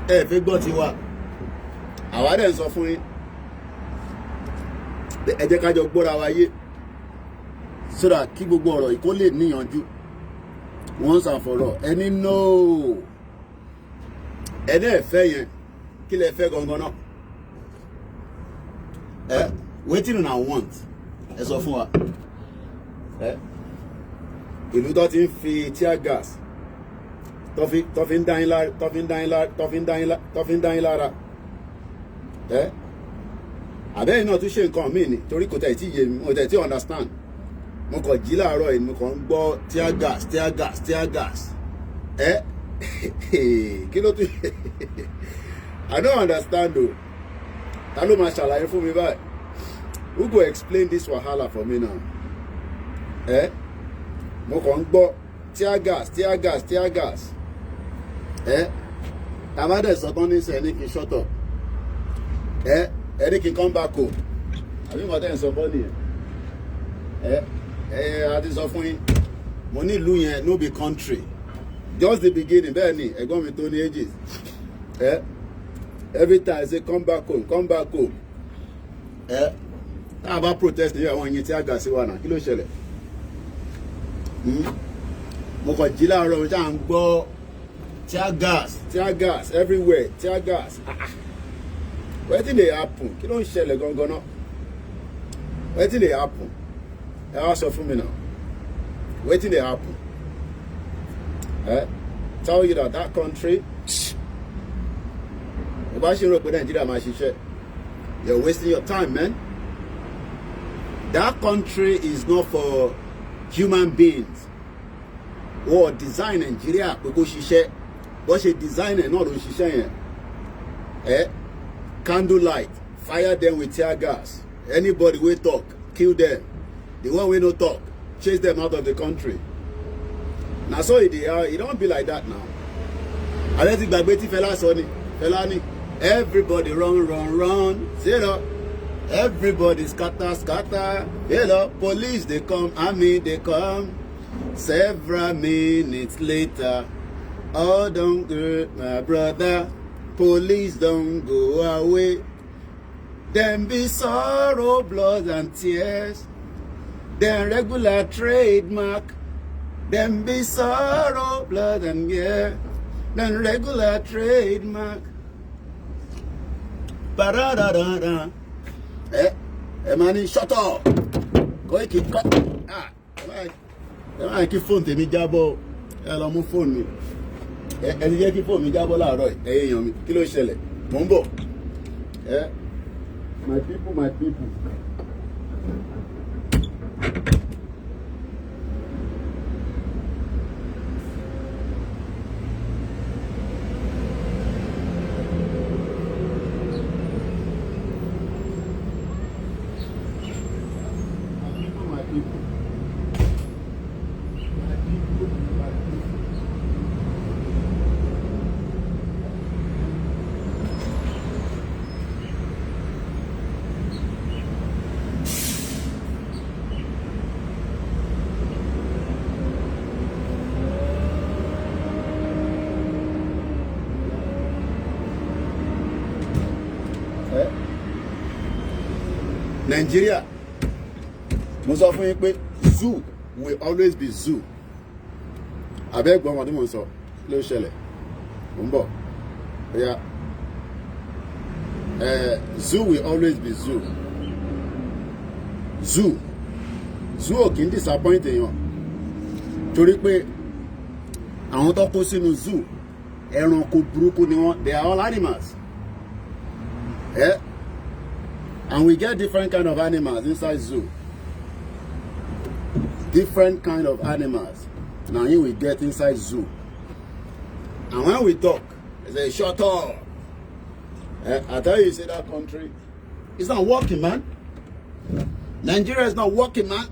ẹ fẹ́ gbọ́ tiwa àwa dẹ̀ ń sọ fún yín ẹ jẹ́ ká jọ gbọ́ra wa yé so that kí gbogbo ọ̀rọ̀ yìí kó lè níyànjú once and for all. Ẹni no ẹni ẹ̀fẹ́ yẹn kí lẹ fẹ́ gangan náà wetin una want ẹ sọ fún wa ìlú tó ti ń fi tear gas tó fi ń dá yín lára àbẹ́yìn náà tún ṣe nǹkan míì ni torí kò tẹ̀ tí yé mi mo tẹ̀ tí understand mo kàn jí láàárọ̀ yìí mo kàn ń gbọ́ tear gas kí ló tún I don't understand o ta ló máa ṣàlàyé fún mi báyìí who go explain this wahala for me now mo kàn ń gbọ́ tear gas tàbádẹ̀ sọ́tán ní sẹ́ ní kí n shut up ẹni kí n come back home àbí mo tẹ́ ń sọ bọ́ nìyẹn a ti sọ fún yín mo ní ìlú yẹn no be country just the beginning bẹ́ẹ̀ ni ẹ̀gbọ́n mi tó ní ages every time I say come back home tá a bá protest ní àwọn yẹn tí a gà sí wa náà kí ló ṣẹlẹ̀ mo kàn jí láàárọ̀ mo ṣáà ń gbọ́ tear gas everywhere tear gas wetin dey happen kí ló ń ṣẹlẹ̀ gangan náà wetin dey happen ẹ wá sọ fún mi náà wetin dey happen tell you that country ẹ bá ṣe rò pé Nàìjíríà máa ṣiṣẹ́ you're wasting your time man that country is not for human beings wọ́n design Nàìjíríà pé kó ṣiṣẹ́ bó ṣe design ẹ̀ náà ló ń ṣiṣẹ́ yẹn candlelight fire them with tear gas anybody wey talk kill them the one wey no talk chase them out of the country na so e don be like that now alẹ́ ti gbàgbé tí Fẹlá sọ ni Fẹlá ni everybody run say no everybody scatter you know police dey come army dey come several minutes later all don go my brother police don go away dem be sorrow blood and tears dem regular trademark dem be sorrow blood and dem regular trademark pararara máa ní shut up kọ́ ìkí kọ́ ẹ máa kí fóònù tèmi jábọ́ ẹ lọ mú fóònù mi ẹ ti jẹ́ kí fóònù mi jábọ́ láàárọ̀ ẹ̀yẹ èèyàn mi kí ló ṣẹlẹ̀ mò ń bọ̀ my people. Nigeria mo sọ fún yín pé zoo will always be zoo abẹ́gbọ́n wọn tí mo ń sọ ló ṣẹlẹ̀ mo ń bọ̀ bóyá zoo will always be zoo ò kì í disappoint èèyàn torí pé àwọn tó kó sínú zoo ẹranko burúkú ni wọ́n they are all animals. And we get different kind of animals inside zoo. Different kind of animals. Now here we get inside zoo. And when we talk, they say, shut up. I tell you, say that country, it's not working, man. Nigeria is not working, man.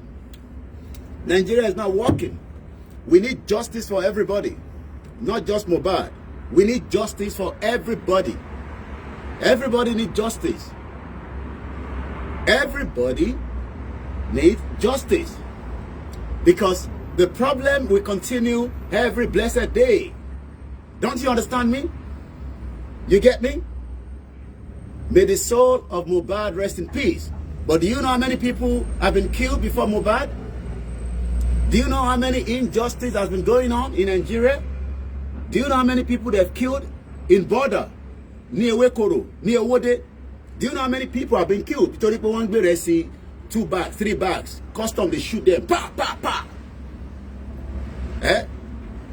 Nigeria is not working. We need justice for everybody. Not just Mohbad. We need justice for everybody. Everybody needs justice. Everybody needs justice because the problem will continue every blessed day. Don't you understand me? You get me? May the soul of Mohbad rest in peace. But do you know how many people have been killed before Mohbad? Do you know how many injustice has been going on in Nigeria? Do you know how many people they've killed in border? Near Wekoro, near Wode? Do you know how many people have been killed? Because people want to see 2 bags, 3 bags. Custom, they shoot them. Pa, pa, pa. Eh?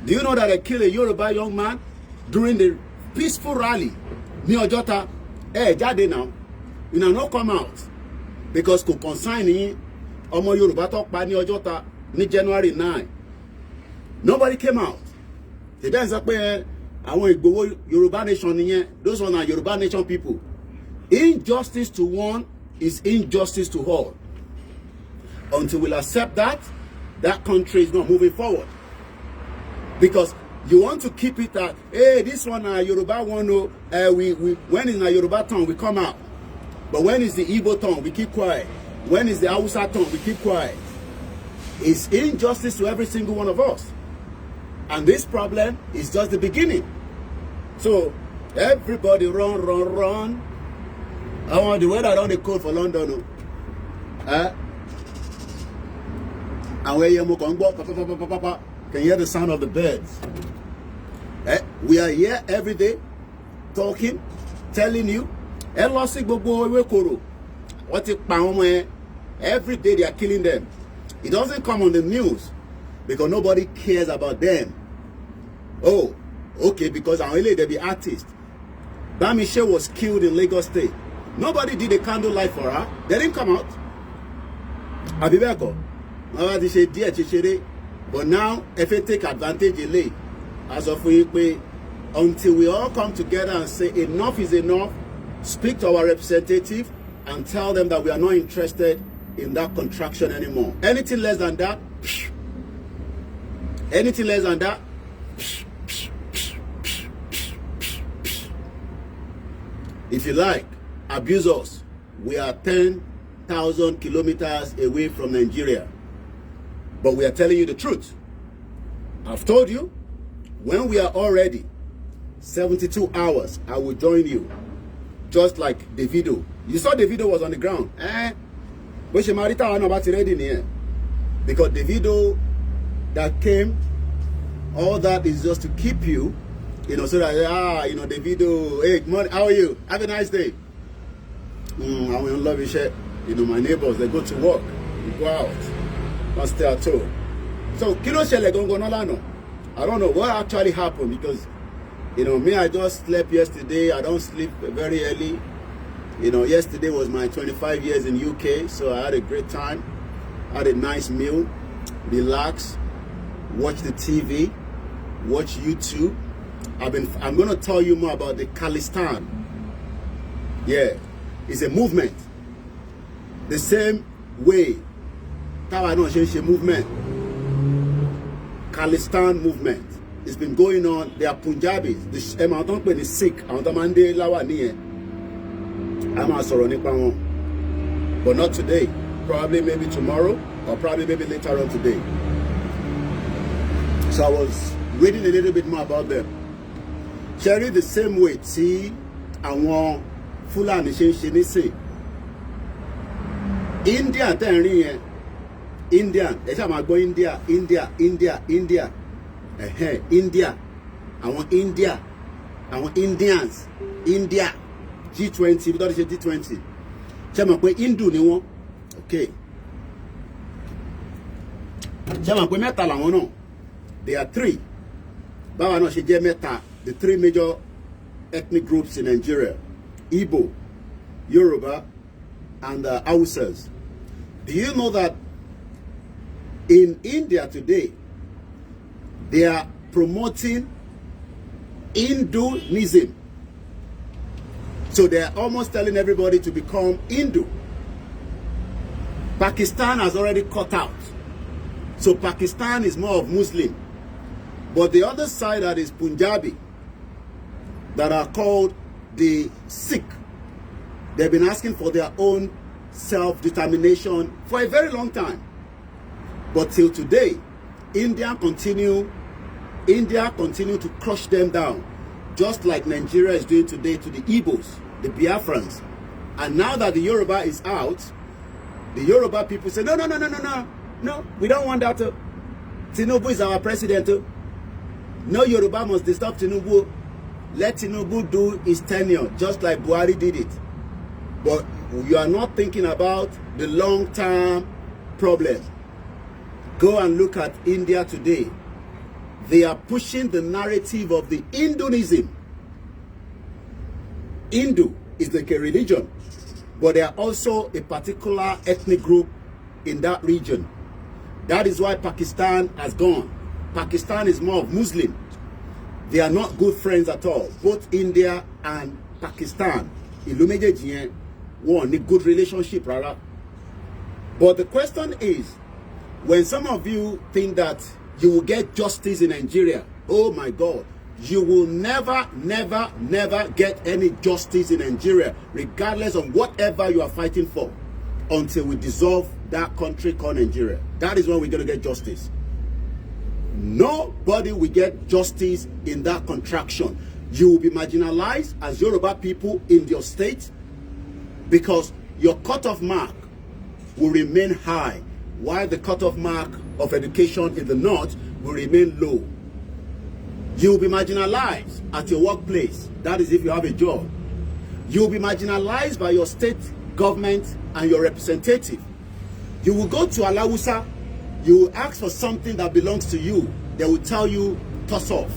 Do you know that they killed a Yoruba young man during the peaceful rally near Ojota? Eh, jade now. You know, not come out. Because could consign Omo Yoruba talk by near Ojota ni January 9. Nobody came out. The dance up where I want to go Yoruba nation here. Those are Yoruba nation people. Injustice to one is injustice to all. Until we'll accept that, that country is not moving forward. Because you want to keep it at, hey, this one Yoruba one, when is a Yoruba tongue, we come out. But when is the Igbo tongue, we keep quiet. When is the Hausa tongue, we keep quiet. It's injustice to every single one of us. And this problem is just the beginning. So, everybody run, run, run. I want the weather around the cold for London. And where you can hear the sound of the birds. We are here every day, talking, telling you. Every day they are killing them. It doesn't come on the news because nobody cares about them. Oh, okay, because they be artists. Bamishe was killed in Lagos State. Nobody did a candlelight for her. They didn't come out. Abibeko. But now, if they take advantage, as of until we all come together and say enough is enough, speak to our representative and tell them that we are not interested in that contraction anymore. Anything less than that, anything less than that, if you like, abuse us. We are 10,000 kilometers away from Nigeria. But we are telling you the truth. I've told you, when we are all ready, 72 hours, I will join you. Just like Davido. You saw Davido was on the ground. But she married about ready in here. Because Davido that came, all that is just to keep you, so that, Davido, hey, good morning, how are you? Have a nice day. I will love you, shit. My neighbors, they go to work, we go out, not stay at home. So, I don't know what actually happened because, me, I just slept yesterday. I don't sleep very early. Yesterday was my 25 years in UK, so I had a great time. I had a nice meal, relax, watch the TV, watch YouTube. I'm going to tell you more about the Khalistan. Yeah, it's a movement. The same way movement, Khalistan movement. It's been going on. They are Punjabis. The Sikh, but not today. Probably maybe tomorrow, or probably maybe later on today. So I was reading a little bit more about them. Cherry the same way. See, I want Fulani say India, India. They say go India. India. India. I want India. I want Indians. India. G20. We don't say G20. Chama kwe Hindu ni won. Okay. Chama kwe meta la won no. There are 3. Bawa no se je meta. The 3 major ethnic groups in Nigeria: Igbo, Yoruba, and Hausas. Do you know that in India today, they are promoting Hinduism? So they are almost telling everybody to become Hindu. Pakistan has already cut out. So Pakistan is more of Muslim. But the other side, that is Punjabi, that are called the Sikh, they've been asking for their own self-determination for a very long time. But till today, India continue to crush them down. just like Nigeria is doing today to the Igbos, the Biafrans. And now that the Yoruba is out, the Yoruba people say, no, we don't want that. Tinubu is our president. No Yoruba must disturb Tinubu. Let Tinubu do his tenure, just like Buhari did it. But you are not thinking about the long-term problem. Go and look at India today. They are pushing the narrative of the Hinduism. Hindu is like a religion, but they are also a particular ethnic group in that region. That is why Pakistan has gone. Pakistan is more of Muslim. They are not good friends at all. Both India and Pakistan, one a good relationship, rather. But the question is, when some of you think that you will get justice in Nigeria, oh my God, you will never get any justice in Nigeria, regardless of whatever you are fighting for, until we dissolve that country called Nigeria. That is when we're going to get justice. Nobody will get justice in that contraction. You will be marginalized as Yoruba people in your state, because your cutoff mark will remain high, while the cutoff mark of education in the north will remain low. You will be marginalized at your workplace. That is if you have a job. You will be marginalized by your state government and your representative. You will go to Alawusa, you will ask for something that belongs to you. They will tell you, toss off.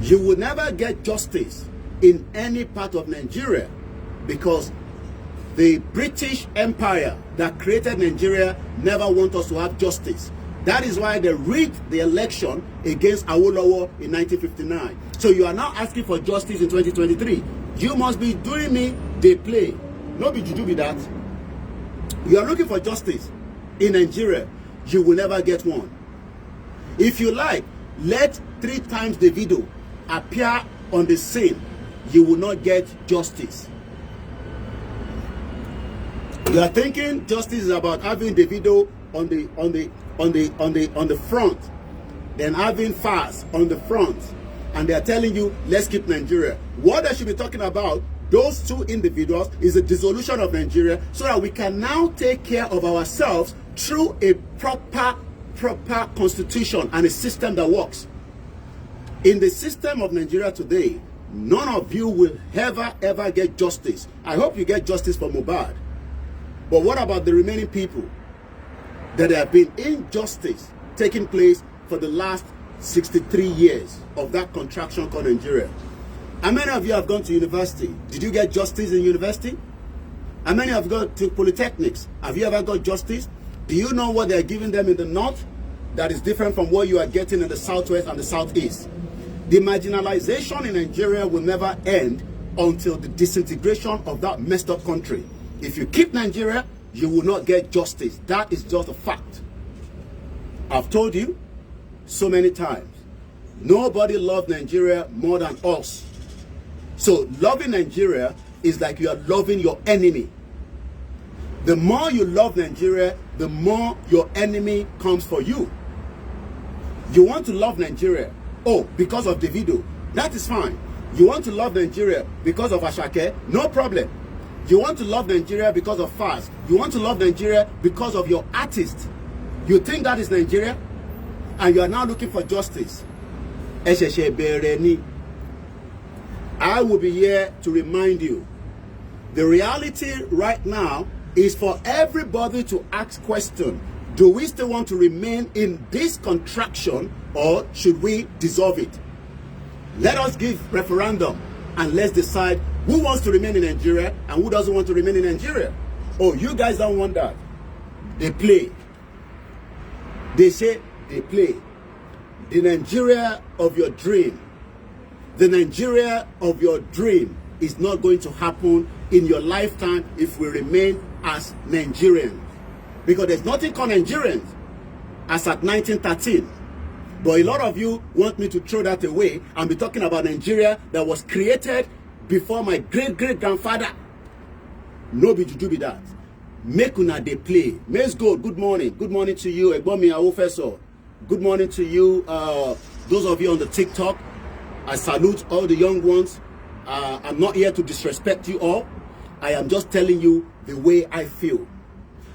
You will never get justice in any part of Nigeria, because the British Empire that created Nigeria never want us to have justice. That is why they rigged the election against Awolowo in 1959. So you are now asking for justice in 2023. You must be doing me, they play. No be juju be that. You are looking for justice in Nigeria, you will never get one. If you like, let 3 times the video appear on the scene, you will not get justice. You are thinking justice is about having the video on the front, then having fast on the front, and they are telling you, let's keep Nigeria. What they should be talking about, those 2 individuals, is the dissolution of Nigeria, so that we can now take care of ourselves through a proper constitution and a system that works. In the system of Nigeria today, none of you will ever get justice. I hope you get justice for Mohbad. But what about the remaining people that have been injustice taking place for the last 63 years of that contraction called Nigeria? How many of you have gone to university? Did you get justice in university? How many have gone to polytechnics? Have you ever got justice? Do you know what they are giving them in the north that is different from what you are getting in the southwest and the southeast? The marginalization in Nigeria will never end until the disintegration of that messed up country. If you keep Nigeria, you will not get justice. That is just a fact. I've told you so many times, nobody loves Nigeria more than us. So loving Nigeria is like you are loving your enemy. The more you love Nigeria, the more your enemy comes for you. You want to love Nigeria, oh, because of Davido, that is fine. You want to love Nigeria because of Ashake, no problem. You want to love Nigeria because of fast. You want to love Nigeria because of your artist. You think that is Nigeria? And you are now looking for justice. I will be here to remind you. The reality right now is for everybody to ask question. Do we still want to remain in this contraction, or should we dissolve it? Let us give referendum and let's decide who wants to remain in Nigeria and who doesn't want to remain in Nigeria. Oh, you guys don't want that. They play. They say they play. The Nigeria of your dream, the Nigeria of your dream is not going to happen in your lifetime if we remain as Nigerians. Because there's nothing called Nigerians as at 1913. But a lot of you want me to throw that away and be talking about Nigeria that was created before my great-great-grandfather. No be to do with that. Make una dey play. Maze Gold, good morning. Good morning to you. Egbomi Awofeso. Good morning to you. Those of you on the TikTok. I salute all the young ones. I'm not here to disrespect you all. I am just telling you the way I feel.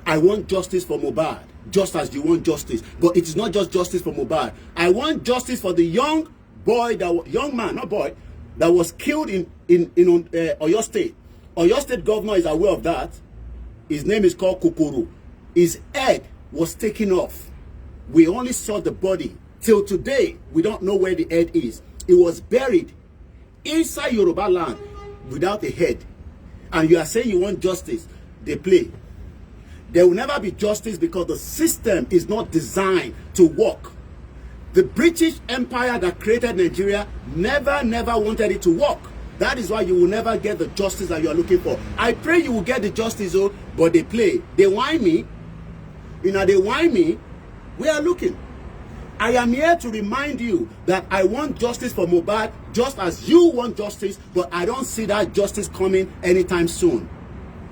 I want justice for Mohbad, just as you want justice. But it is not just justice for Mohbad. I want justice for the young boy, young man, not boy, that was killed in Oyo State. Oyo State governor is aware of that. His name is called Kukuru. His head was taken off. We only saw the body. Till today, we don't know where the head is. It was buried inside Yoruba land without a head. And you are saying you want justice. They play. There will never be justice because the system is not designed to work. The British Empire that created Nigeria never wanted it to work. That is why you will never get the justice that you are looking for. I pray you will get the justice, oh, but they play. They whine me. You know, they whine me. We are looking. I am here to remind you that I want justice for Mohbad just as you want justice, but I don't see that justice coming anytime soon.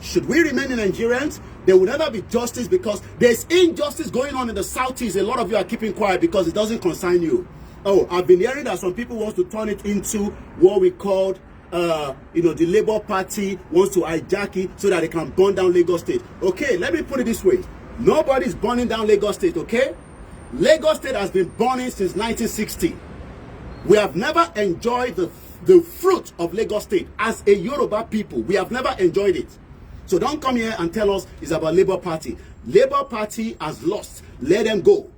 Should we remain in Nigerians? There will never be justice because there's injustice going on in the Southeast. A lot of you are keeping quiet because it doesn't concern you. Oh, I've been hearing that some people want to turn it into what we called, the Labour Party wants to hijack it so that they can burn down Lagos State. Okay, let me put it this way. Nobody's burning down Lagos State, okay? Lagos State has been burning since 1960. We have never enjoyed the fruit of Lagos State as a Yoruba people. We have never enjoyed it. So don't come here and tell us it's about Labour Party. Labour Party has lost. Let them go.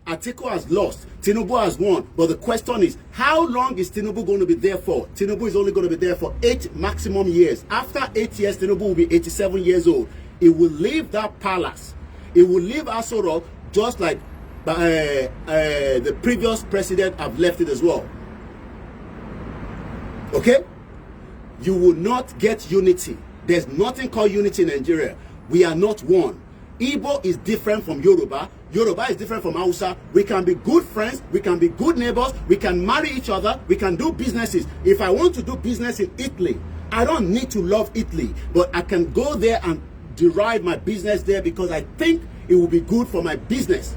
Atiku has lost. Tinubu has won. But the question is, how long is Tinubu going to be there for? Tinubu is only going to be there for 8 maximum years. After 8 years, Tinubu will be 87 years old. He will leave that palace. He will leave Asoro just like the previous president have left it as well. Okay? You will not get unity. There's nothing called unity in Nigeria. We are not one. Igbo is different from Yoruba. Yoruba is different from Hausa. We can be good friends. We can be good neighbors. We can marry each other. We can do businesses. If I want to do business in Italy, I don't need to love Italy. But I can go there and derive my business there because I think it will be good for my business.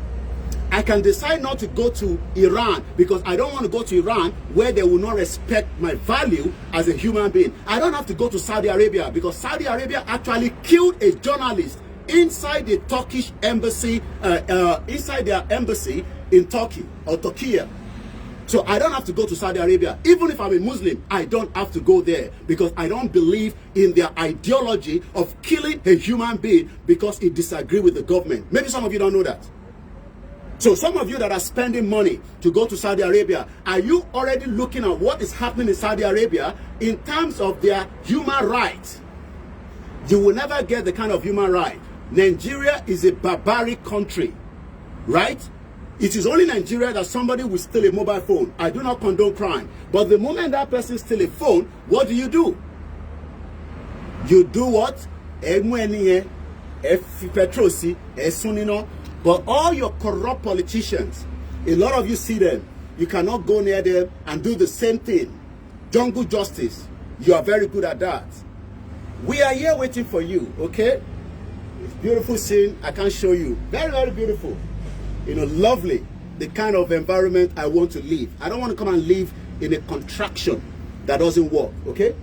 I can decide not to go to Iran because I don't want to go to Iran where they will not respect my value as a human being. I don't have to go to Saudi Arabia because Saudi Arabia actually killed a journalist inside the Turkish embassy, inside their embassy in Turkey or Turkey. So I don't have to go to Saudi Arabia. Even if I'm a Muslim, I don't have to go there because I don't believe in their ideology of killing a human being because it disagrees with the government. Maybe some of you don't know that. So some of you that are spending money to go to Saudi Arabia, are you already looking at what is happening in Saudi Arabia in terms of their human rights? You will never get the kind of human right. Nigeria is a barbaric country, right? It is only Nigeria that somebody will steal a mobile phone. I do not condone crime. But the moment that person steals a phone, what do? You do what? But all your corrupt politicians, a lot of you see them. You cannot go near them and do the same thing. Jungle justice. You are very good at that. We are here waiting for you, okay? It's beautiful scene. I can show you. Very, very beautiful. Lovely. The kind of environment I want to live. I don't want to come and live in a contraction that doesn't work, okay?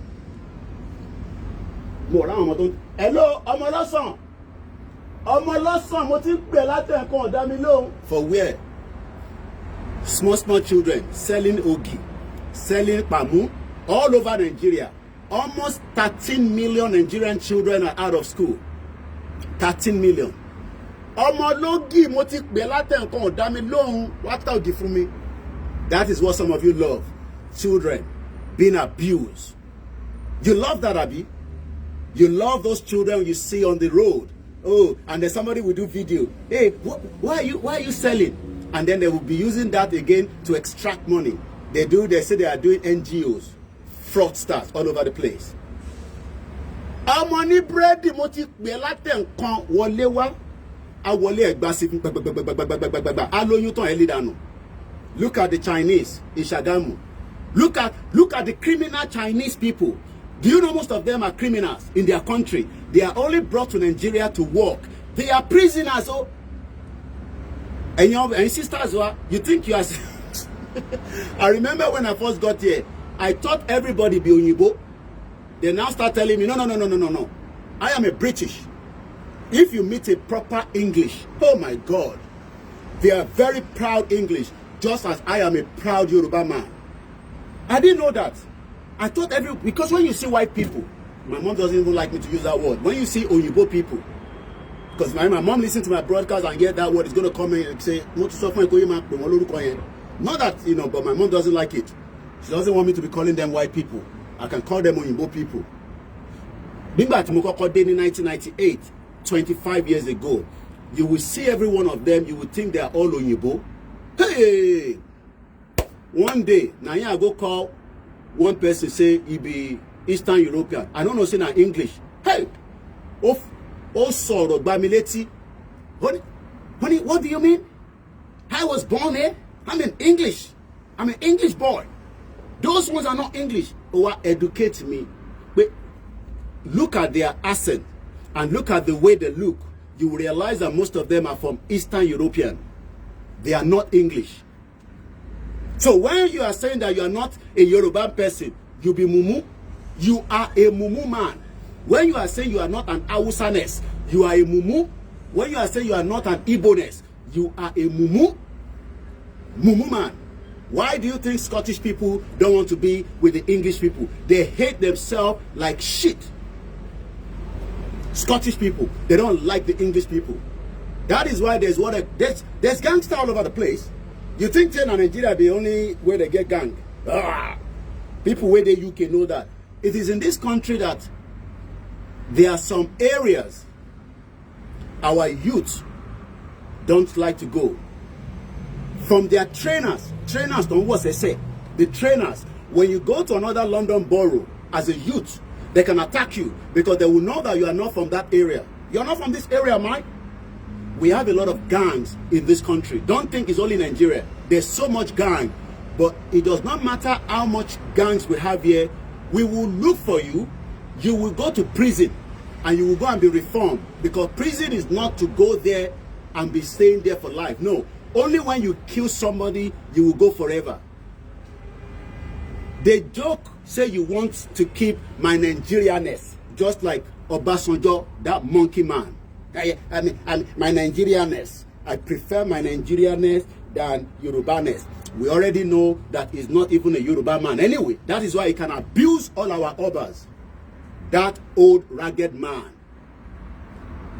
Hello, Omolosan. For where? Small children selling ogi, selling pamu all over Nigeria. Almost 13 million Nigerian children are out of school. 13 million. That is what some of you love. Children being abused. You love that, Abi? You love those children you see on the road. Oh, and then somebody will do video. Hey, why are you selling? And then they will be using that again to extract money. They say they are doing NGOs, fraudsters all over the place. Money bread the Look at the Chinese in Shagamu. Look at the criminal Chinese people. Do you know most of them are criminals in their country? They are only brought to Nigeria to work. They are prisoners. Oh, and your sisters, you think you are I remember when I first got here, I thought everybody be Onyibo. They now start telling me, no. I am a British. If you meet a proper English, oh my God, they are very proud English, just as I am a proud Yoruba man. I didn't know that. I thought because when you see white people, my mom doesn't even like me to use that word. When you see Onyibo people, because my mom listens to my broadcast and hear that word, is going to come in and say, not that, but my mom doesn't like it. She doesn't want me to be calling them white people. I can call them Onyibo people. Bimba Timokoko Day in 1998, 25 years ago, you will see every one of them, you would think they are all Onyibo. Hey! One day, now I go call one person, say he be Eastern European. I don't know, say na English. Hey! Oh, sorrow, Bamileti. Honey, what do you mean? I was born here. I'm an English. I'm an English boy. Those ones are not English. Or educate me. But look at their accent and look at the way they look. You will realize that most of them are from Eastern European. They are not English. So when you are saying that you are not a Yoruba person, you be mumu, you are a mumu man. When you are saying you are not an Hausa-ness, you are a mumu. When you are saying you are not an Igbo-ness, you are a mumu man. Why do you think Scottish people don't want to be with the English people? They hate themselves like shit. Scottish people, they don't like the English people. That is why there's gangster all over the place. You think China and Nigeria are the only way they get gang? People where the UK know that. It is in this country that there are some areas our youth don't like to go. From their trainers don't what they say. The trainers, when you go to another London borough as a youth, they can attack you because they will know that you are not from that area. You're not from this area, Mike. We have a lot of gangs in this country. Don't think it's only Nigeria. There's so much gang. But it does not matter how much gangs we have here. We will look for you. You will go to prison and you will go and be reformed. Because prison is not to go there and be staying there for life. No. Only when you kill somebody, you will go forever. They joke, say you want to keep my Nigerianness. Just like Obasanjo, that monkey man. I mean, my Nigerianness. I prefer my Nigerianness than Yoruba-ness. We already know that he's not even a Yoruba man. Anyway, that is why he can abuse all our obas. That old ragged man.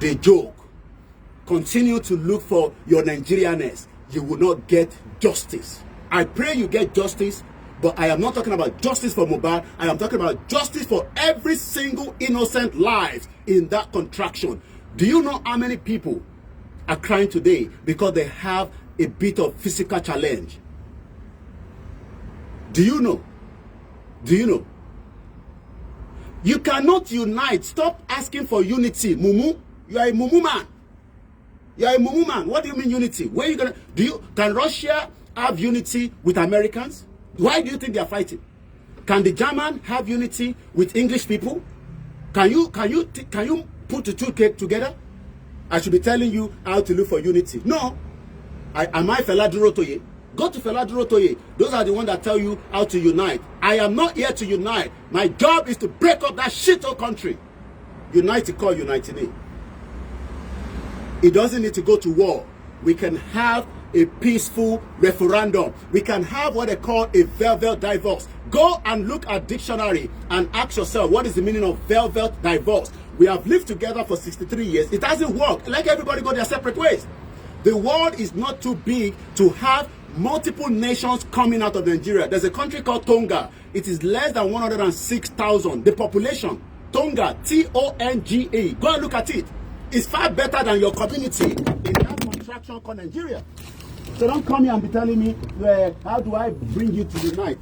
They joke. Continue to look for your Nigerianness. You will not get justice. I pray you get justice, but I am not talking about justice for Mohbad. I am talking about justice for every single innocent life in that contraction. Do you know how many people are crying today because they have a bit of physical challenge? Do you know? Do you know? You cannot unite. Stop asking for unity. Mumu, you are a mumu man. You are a mumu man. What do you mean unity? Where are you gonna can Russia have unity with Americans? Why do you think they are fighting? Can the German have unity with English people? Can you put the two together? I should be telling you how to look for unity. No. Am I Fela Durotoye? Go to Fela Durotoye. Those are the ones that tell you how to unite. I am not here to unite. My job is to break up that shithole country. Unite to call uniting. It doesn't need to go to war. We can have a peaceful referendum. We can have what they call a velvet divorce. Go and look at dictionary and ask yourself, what is the meaning of velvet divorce? We have lived together for 63 years. It hasn't worked. Like everybody go their separate ways. The world is not too big to have multiple nations coming out of Nigeria. There's a country called Tonga. It is less than 106,000. The population, Tonga, T-O-N-G-A. Go and look at it. It's far better than your community in that contraction called Nigeria. So don't come here and be telling me, how do I bring you to unite?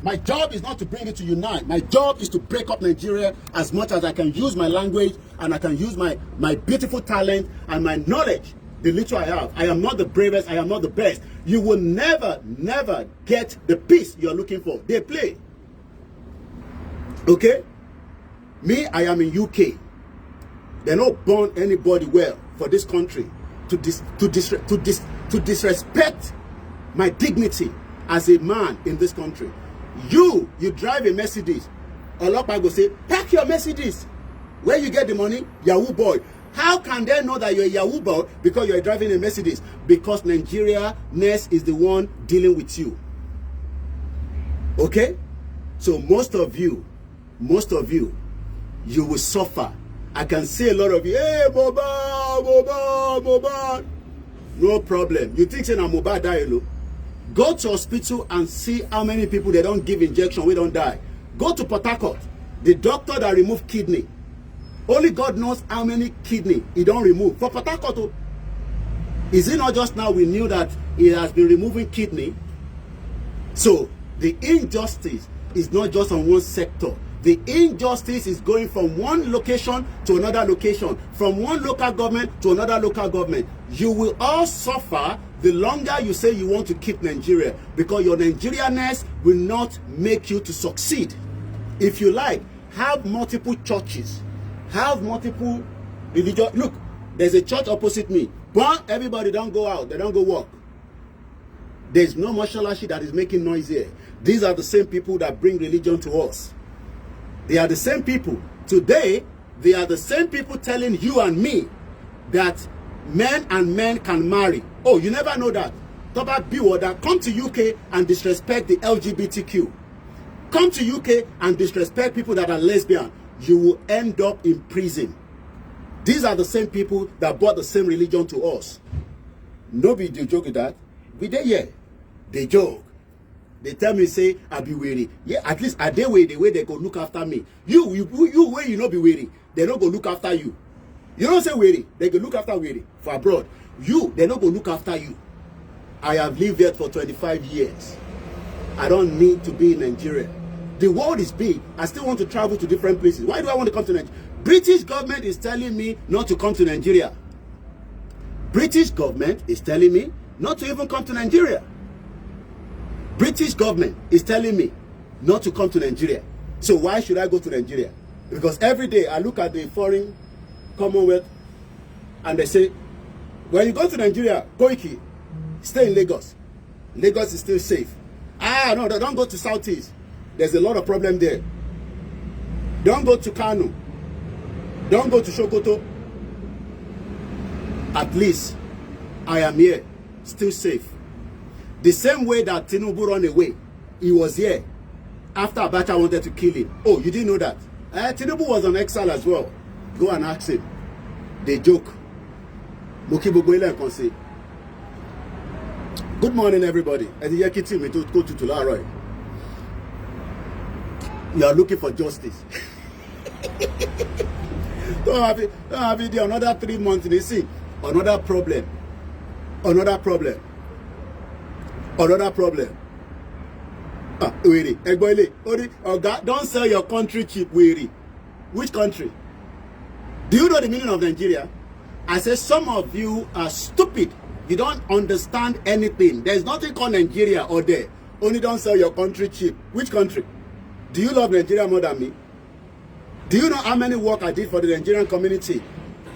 My job is not to bring you to unite. My job is to break up Nigeria as much as I can use my language and I can use my beautiful talent and my knowledge, the little I have. I am not the bravest. I am not the best. You will never, never get the peace you're looking for. They play. Okay? Me, I am in UK. They don't born anybody well for this country to disrespect my dignity as a man in this country. You drive a Mercedes. Olopa go say, pack your Mercedes. Where you get the money? Yahoo boy. How can they know that you're a Yahoo boy because you're driving a Mercedes? Because Nigeria-ness is the one dealing with you. Okay? So most of you, you will suffer. I can see a lot of you, hey, Mohbad. No problem. You think saying Mohbad die alone? Go to hospital and see how many people they don't give injection, we don't die. Go to Port Harcourt, the doctor that removed kidney. Only God knows how many kidney he don't remove. For Port Harcourt, is it not just now we knew that he has been removing kidney? So the injustice is not just on one sector. The injustice is going from one location to another location, from one local government to another local government. You will all suffer the longer you say you want to keep Nigeria, because your Nigerianness will not make you to succeed. If you like, have multiple churches, have multiple religions. Look, there's a church opposite me, but everybody don't go out, they don't go work. There's no mashalashi that is making noise here. These are the same people that bring religion to us. They are the same people. Today, they are the same people telling you and me that men and men can marry. Oh, you never know that. Toba Biwoda, come to UK and disrespect the LGBTQ. Come to UK and disrespect people that are lesbian. You will end up in prison. These are the same people that brought the same religion to us. Nobody do joke with that. We there, yeah. They joke. They tell me, say, I be weary. Yeah, at least are they way the way they go look after me. You way you not be weary. They don't go look after you. You don't say weary. They go look after weary for abroad. You, they don't go look after you. I have lived there for 25 years. I don't need to be in Nigeria. The world is big. I still want to travel to different places. Why do I want to come to Nigeria? British government is telling me not to come to Nigeria. British government is telling me not to even come to Nigeria. British government is telling me not to come to Nigeria. So why should I go to Nigeria? Because every day I look at the foreign Commonwealth and they say, when you go to Nigeria, Koiki, stay in Lagos. Lagos is still safe. Ah, no, don't go to Southeast. There's a lot of problem there. Don't go to Kano. Don't go to Sokoto. At least I am here, still safe. The same way that Tinubu ran away, he was here after Abacha wanted to kill him. Oh, you didn't know that? Tinubu was on exile as well. Go and ask him. They joke. Good morning, everybody. You are looking for justice. Don't have it there another 3 months. You see, another problem. Another problem. Weary. Don't sell your country cheap, weary. Which country? Do you know the meaning of Nigeria? I say some of you are stupid. You don't understand anything. There's nothing called Nigeria or there. Only don't sell your country cheap. Which country? Do you love Nigeria more than me? Do you know how many work I did for the Nigerian community?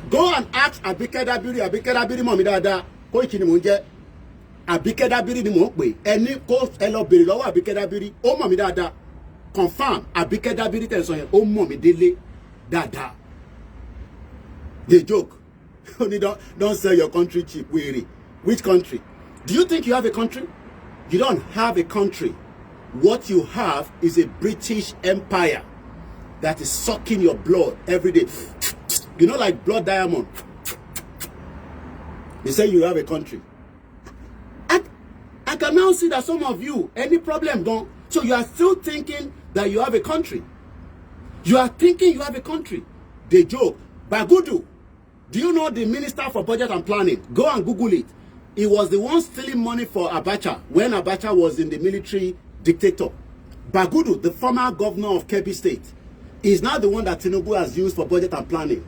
Go and ask Abike Dabiri Mami Dada. Ko ikini munje. Abike Dabiri ni mo pe. Eni ko elo bere lọ́wọ́ Abike Dabiri. O Mami Dada. Confirm Abike Dabiri tell so yen. O Mami Dele Dada. They joke. Only don't sell your country cheap, weary. Which country? Do you think you have a country? You don't have a country. What you have is a British Empire that is sucking your blood every day. You know, like blood diamond. They say you have a country. I can now see that some of you, any problem gone. So you are still thinking that you have a country. You are thinking you have a country. They joke. Bagudu. Do you know the Minister for Budget and Planning? Go and Google it. He was the one stealing money for Abacha when Abacha was in the military dictator. Bagudu, the former governor of Kebbi State, is now the one that Tinubu has used for budget and planning.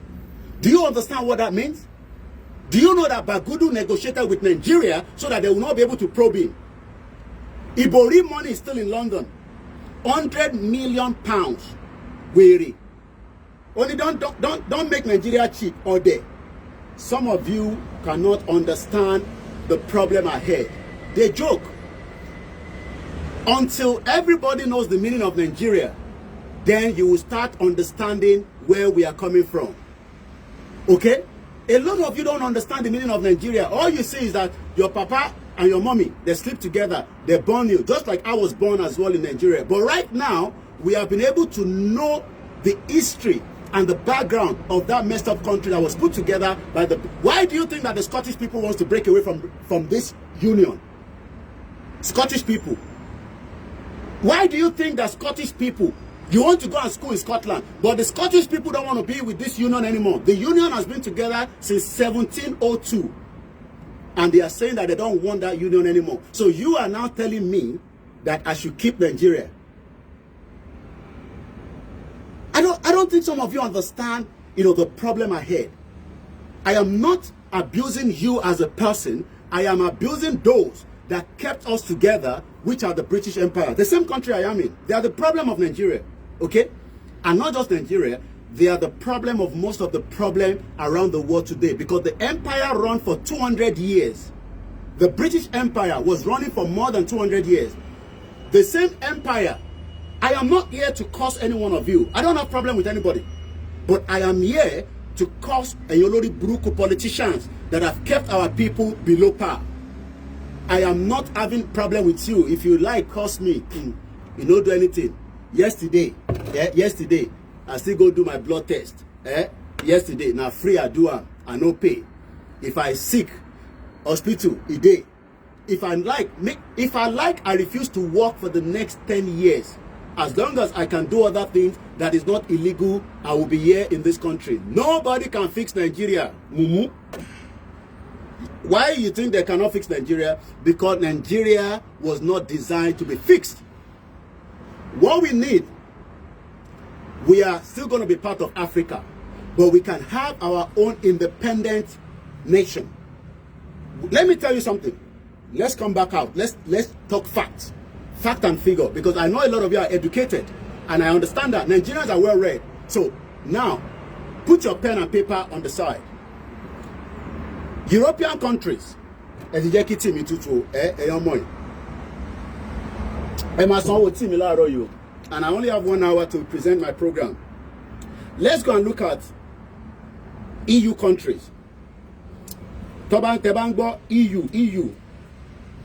Do you understand what that means? Do you know that Bagudu negotiated with Nigeria so that they will not be able to probe him? Ibori money is still in London. £100 million. Weary. Only don't make Nigeria cheap or there. Some of you cannot understand the problem ahead. They joke. Until everybody knows the meaning of Nigeria, then you will start understanding where we are coming from. Okay? A lot of you don't understand the meaning of Nigeria. All you see is that your papa and your mommy, they sleep together, they born you, just like I was born as well in Nigeria. But right now, we have been able to know the history and the background of that messed up country that was put together by the... Why do you think that the Scottish people wants to break away from this union? Scottish people. Why do you think that Scottish people, you want to go and school in Scotland, but the Scottish people don't want to be with this union anymore? The union has been together since 1702. And they are saying that they don't want that union anymore. So you are now telling me that I should keep Nigeria. I don't think some of you understand, the problem ahead. I am not abusing you as a person. I am abusing those that kept us together, which are the British Empire. The same country I am in. They are the problem of Nigeria. Okay? And not just Nigeria. They are the problem of most of the problem around the world today. Because the empire ran for 200 years. The British Empire was running for more than 200 years. The same empire. I am not here to curse any one of you. I don't have problem with anybody. But I am here to curse Eyolori Buruku politicians that have kept our people below par. I am not having problem with you. If you like, curse me. You don't do anything. Yesterday, I still go do my blood test. Yesterday, now free I do I no pay. If I sick, hospital, a day. If I like, I refuse to work for the next 10 years. As long as I can do other things that is not illegal, I will be here in this country. Nobody can fix Nigeria. Mumu. Why you think they cannot fix Nigeria? Because Nigeria was not designed to be fixed. What we need, we are still going to be part of Africa, but we can have our own independent nation. Let me tell you something. Let's come back out. Let's talk facts. Fact and figure. Because I know a lot of you are educated, and I understand that Nigerians are well read. So now, put your pen and paper on the side. European countries, and I only have 1 hour to present my program. Let's go and look at EU countries. EU.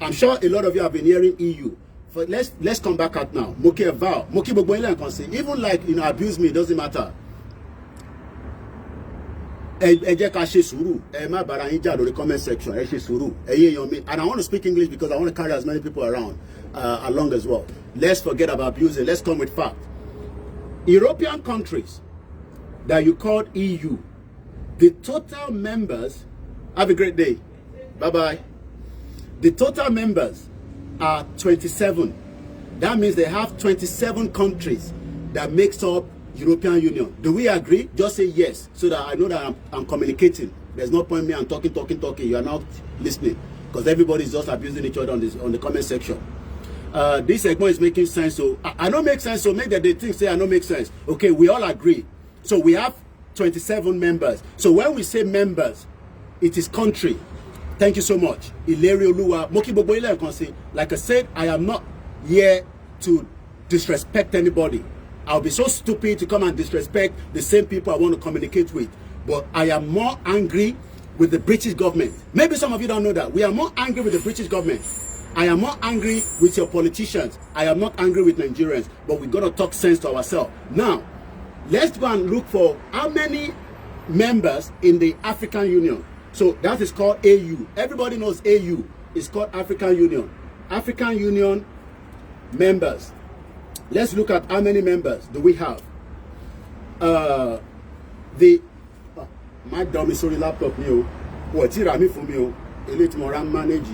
I'm sure a lot of you have been hearing EU. But let's come back out now. Even like abuse me, it doesn't matter. And the comment section. And I want to speak English because I want to carry as many people around along as well. Let's forget about abusing. Let's come with fact. European countries that you call EU, the total members, have a great day. Bye-bye. The total members are 27. That means they have 27 countries that makes up European Union. Do we agree? Just say yes, so that I know that I'm communicating. There's no point me and talking. You are not listening, because everybody's just abusing each other on the comment section. This segment is making sense, so I don't make sense. So make that they think say I don't make sense. Okay, we all agree. So we have 27 members. So when we say members, it is country. Thank you so much. Like I said, I am not here to disrespect anybody. I'll be so stupid to come and disrespect the same people I want to communicate with. But I am more angry with the British government. Maybe some of you don't know that. We are more angry with the British government. I am more angry with your politicians. I am not angry with Nigerians. But we got to talk sense to ourselves. Now, let's go and look for how many members in the African Union. So that is called AU. Everybody knows AU. It's called African Union. African Union members. Let's look at how many members do we have. My dummy sorry laptop new. What me for me? Elite moran manage.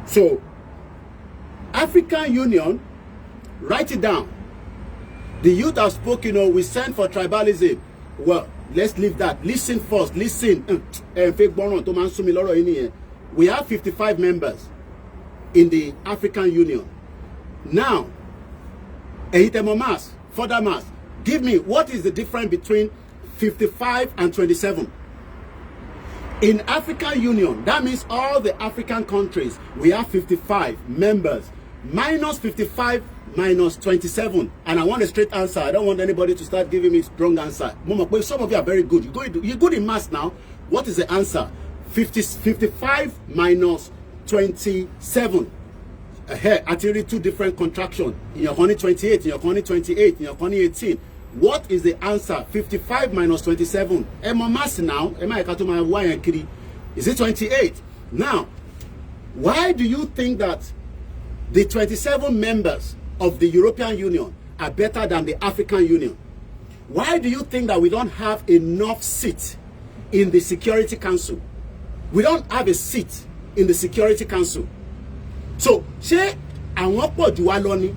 So African Union, write it down. The youth have spoken, we send for tribalism. Well, let's leave that. Listen first. Listen. We have 55 members in the African Union. Now, further mass. Give me what is the difference between 55 and 27. In African Union, that means all the African countries, we have 55 members. minus 55 minus 27, and I want a straight answer. I don't want anybody to start giving me strong answer. Mama, some of you are very good. You're good in maths now. What is the answer? 55 minus 27. Here, actually two different contractions. In your honey 28, in your honey 28, in your honey 18. What is the answer? 55 minus 27. Emma mass now. Emma Ekatuma Y and Kiri. Is it 28? Now, why do you think that the 27 members of the European Union are better than the African Union? Why do you think that we don't have enough seats in the Security Council? We don't have a seat in the Security Council. So, ṣé àwọn pọ̀ jù wá lọ ni?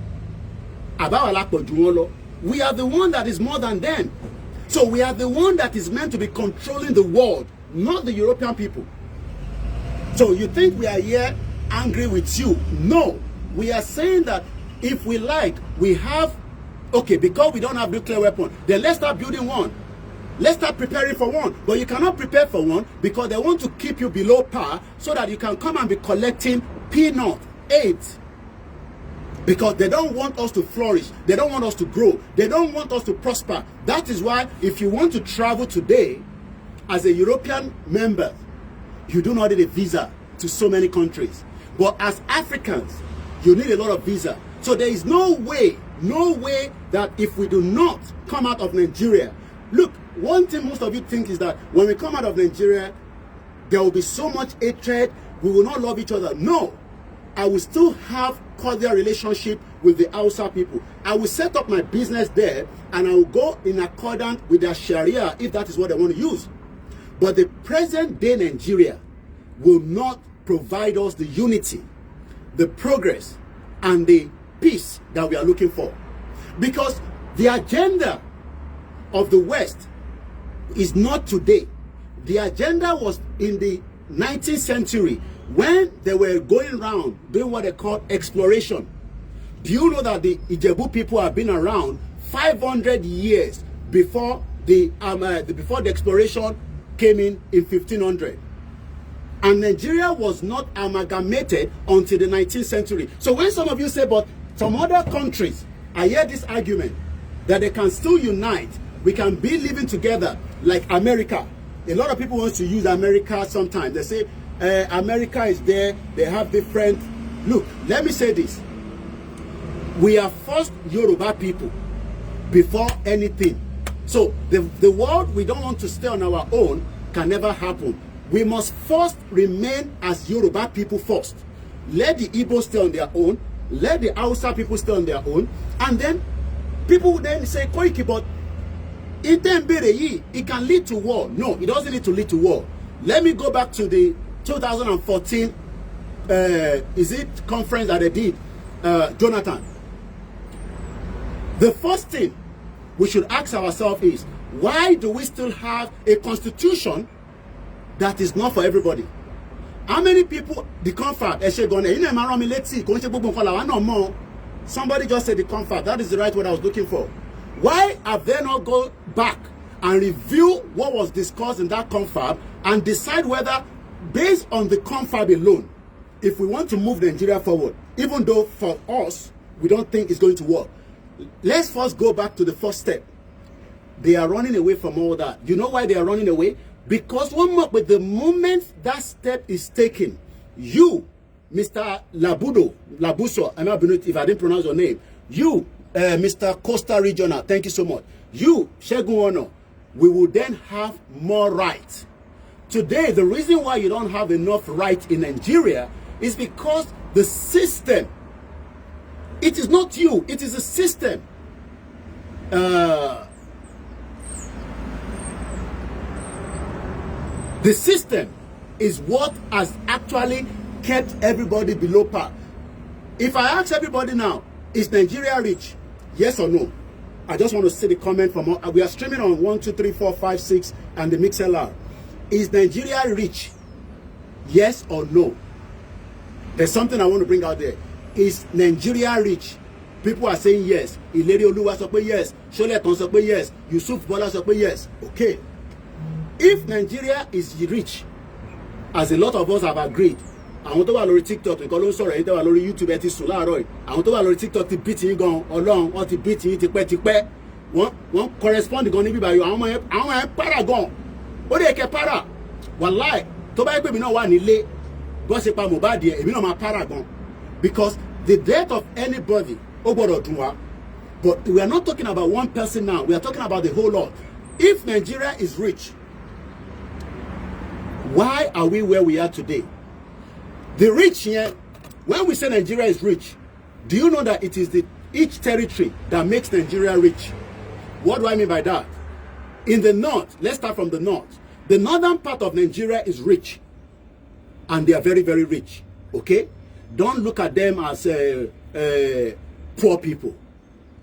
Àbáwá la pọ̀ jù wọ́n lọ. We are the one that is more than them. So we are the one that is meant to be controlling the world, not the European people. So you think we are here angry with you? No. We are saying that if we like, we have, okay, because we don't have nuclear weapon, then let's start building one. Let's start preparing for one. But you cannot prepare for one because they want to keep you below par so that you can come and be collecting peanut aid. Because they don't want us to flourish. They don't want us to grow. They don't want us to prosper. That is why if you want to travel today as a European member, you do not need a visa to so many countries. But as Africans, you need a lot of visa. So there is no way that if we do not come out of Nigeria, look, one thing most of you think is that when we come out of Nigeria, there will be so much hatred, we will not love each other. No, I will still have cordial relationship with the Hausa people. I will set up my business there and I will go in accordance with their Sharia if that is what they want to use. But the present day Nigeria will not provide us the unity, the progress, and the peace that we are looking for. Because the agenda of the West is not today. The agenda was in the 19th century when they were going around doing what they call exploration. Do you know that the Ijebu people have been around 500 years before the exploration came in 1500? And Nigeria was not amalgamated until the 19th century. So when some of you say, but some other countries, I hear this argument that they can still unite, we can be living together like America. A lot of people want to use America sometimes. They say, America is there, they have different... Look, let me say this. We are first Yoruba people before anything. So the world we don't want to stay on our own can never happen. We must first remain as Yoruba people first. Let the Igbos stay on their own. Let the Hausa people stay on their own. And then people would then say, Koiki, but it can lead to war. No, it doesn't need to lead to war. Let me go back to the 2014 conference that they did, Jonathan. The first thing we should ask ourselves is, why do we still have a constitution that is not for everybody? How many people, the comfort, somebody just said the comfort, that is the right word I was looking for. Why have they not gone back and review what was discussed in that confab and decide whether, based on the confab alone, if we want to move Nigeria forward, even though for us, we don't think it's going to work. Let's first go back to the first step. They are running away from all that. You know why they are running away? Because with the moment that step is taken, you, Mr. Labuso, I don't know if I didn't pronounce your name, you, Mr. Costa Regional, thank you so much. You, Shegun Ono, we will then have more rights. Today, the reason why you don't have enough rights in Nigeria is because the system, it is not you, it is a system. The system is what has actually kept everybody below par. If I ask everybody now, is Nigeria rich? Yes or no? I just want to see the comment from, we are streaming on 1, 2, 3, 4, 5, 6 and the MixLR. Is Nigeria rich? Yes or no? There's something I want to bring out there. Is Nigeria rich? People are saying yes. Ileri Oluwa sọ pé yes. Sholeton sọ pé yes. Yusuf Bola sọ pé yes. Okay. If Nigeria is rich, as a lot of us have agreed, àwọn tó wà lórí TikTok nìkan ló ń sọ̀rọ̀, èyí tó wà lórí YouTube ẹ ti sùn láàárọ̀ yìí. Àwọn tó wà lórí TikTok ti beat yín gan, Ọlọ́run wọ́n ti beat yín tipẹ́tipẹ́. Wọ́n correspond gan níbí báyìí, àwọn yẹn para gan. Ó dẹ̀ kẹ́ para. Wàláì tó bá yẹ pé mi náà wà nílé bó ṣe pa Mohbad yẹn, èmi náà máa para gan. Because the death of anybody ó gbọ́dọ̀ dùn wá. But we are not talking about one person now. We are talking about the whole lot. If Nigeria is rich, why are we where we are today? The rich here, when we say Nigeria is rich, do you know that it is each territory that makes Nigeria rich? What do I mean by that? In the north, let's start from the north. The northern part of Nigeria is rich. And they are very, very rich. Okay? Don't look at them as poor people.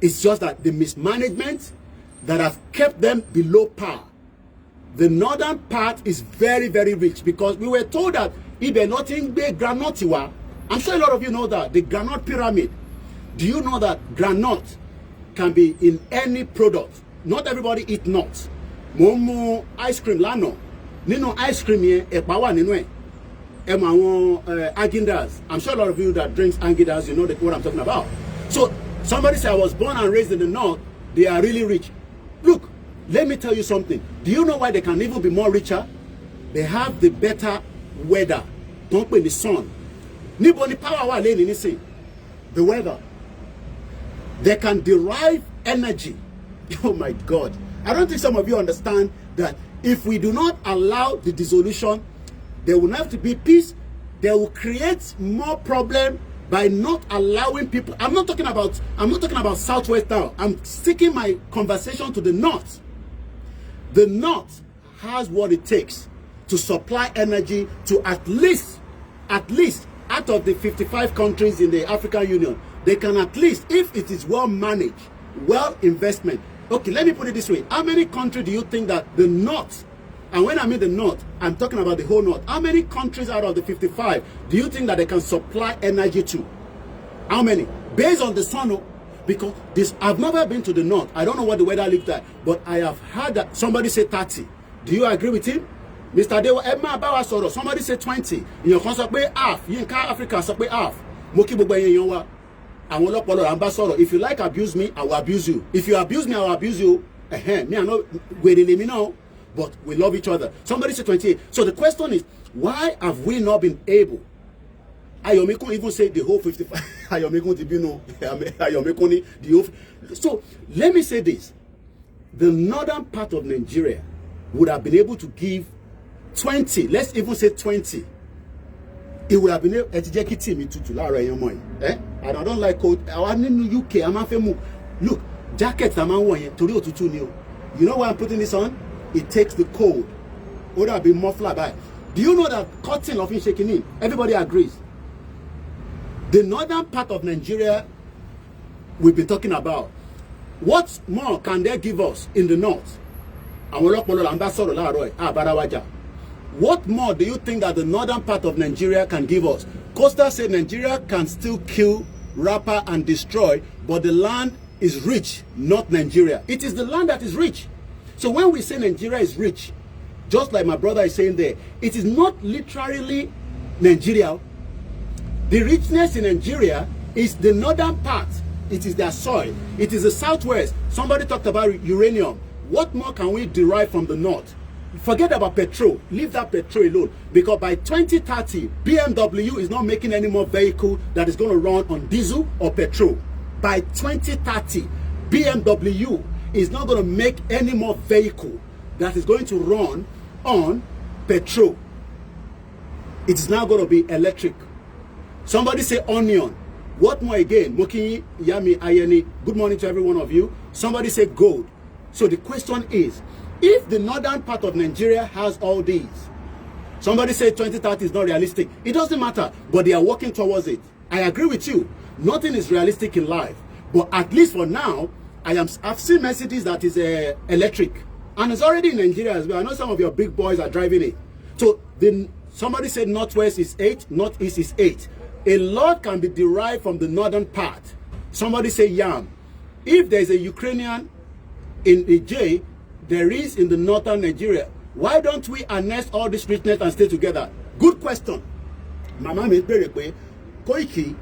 It's just that the mismanagement that has kept them below par. The northern part is very, very rich because we were told that if they're nothing big granotiwa, I'm sure a lot of you know that, the granite pyramid. Do you know that granite can be in any product? Not everybody eat nuts. Momo ice cream lano. Nino ice cream here, epawa nino. Agindas. I'm sure a lot of you that drinks Agindas, you know what I'm talking about. So somebody said I was born and raised in the north. They are really rich. Look, let me tell you something. Do you know why they can even be more richer? They have the better weather. Don't pay the sun. Nobody power wa lane anything. The weather. They can derive energy. Oh my God. I don't think some of you understand that if we do not allow the dissolution, there will have to be peace. They will create more problem by not allowing people. I'm not talking about Southwest now. I'm sticking my conversation to the north. The north has what it takes to supply energy to at least out of the 55 countries in the African Union, they can at least, if it is well managed, well investment. Okay, let me put it this way. How many countries do you think that the north, and when I mean the north, I'm talking about the whole north, how many countries out of the 55 do you think that they can supply energy to? How many? Based on the sun, because I've never been to the north. I don't know what the weather looks like, but I have heard that somebody say 30. Do you agree with him? Mr. Dewa, Emma Bawa Soro, somebody say 20. In your concert, half. You in Africa, say half. Moki Bugwe Yonwa. If you like abuse me, I will abuse you. If you abuse me, I will abuse you. Me, I know where they let me know, but we love each other. Somebody say 28. So the question is, why have we not been able? Ayomekun even say the whole 55. Ayomekun Tibino. Ayomekun the whole. So let me say this: the northern part of Nigeria would have been able to give 20. Let's even say 20. It would have been able to and I don't like cold. I'm in UK. I'm a look, jackets I'm wearing. You know why I'm putting this on? It takes the cold. Would have been muffler by. Do you know that cotton of shaking in? Everybody agrees. The northern part of Nigeria we've been talking about. What more can they give us in the north? What more do you think that the northern part of Nigeria can give us? Costa said Nigeria can still kill, rapper, and destroy, but the land is rich, not Nigeria. It is the land that is rich. So when we say Nigeria is rich, just like my brother is saying there, it is not literally Nigeria. The richness in Nigeria is the northern part. It is their soil. It is the southwest. Somebody talked about uranium. What more can we derive from the north? Forget about petrol. Leave that petrol alone. Because by 2030, BMW is not making any more vehicle that is going to run on diesel or petrol. By 2030, BMW is not going to make any more vehicle that is going to run on petrol. It is now going to be electric. Somebody say onion. What more again? Moki, Yami, Ayeni. Good morning to every one of you. Somebody say gold. So the question is, if the northern part of Nigeria has all these, somebody said 2030 is not realistic. It doesn't matter, but they are working towards it. I agree with you. Nothing is realistic in life. But at least for now, I've seen Mercedes that is electric. And it's already in Nigeria as well. I know some of your big boys are driving it. So somebody said northwest is 8, northeast is 8. A lot can be derived from the northern part. Somebody say yam. If there's a Ukrainian in the J, there is in the northern Nigeria. Why don't we annex all this richness and stay together? Good question. Mama mi bere pe Koiki,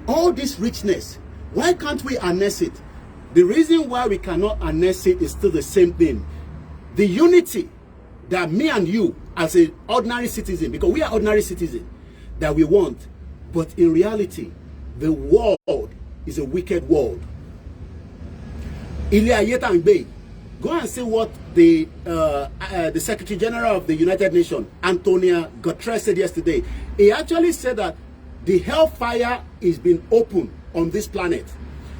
all this richness, why can't we harness it? The reason why we cannot harness it is still the same thing. The unity that me and you as an ordinary citizen, because we are ordinary citizens, that we want, but in reality, the world is a wicked world. Ilé ayé tá ń gbé. Go and see what the Secretary General of the United Nations, Antonio Guterres, said yesterday. He actually said that the hellfire is being opened on this planet.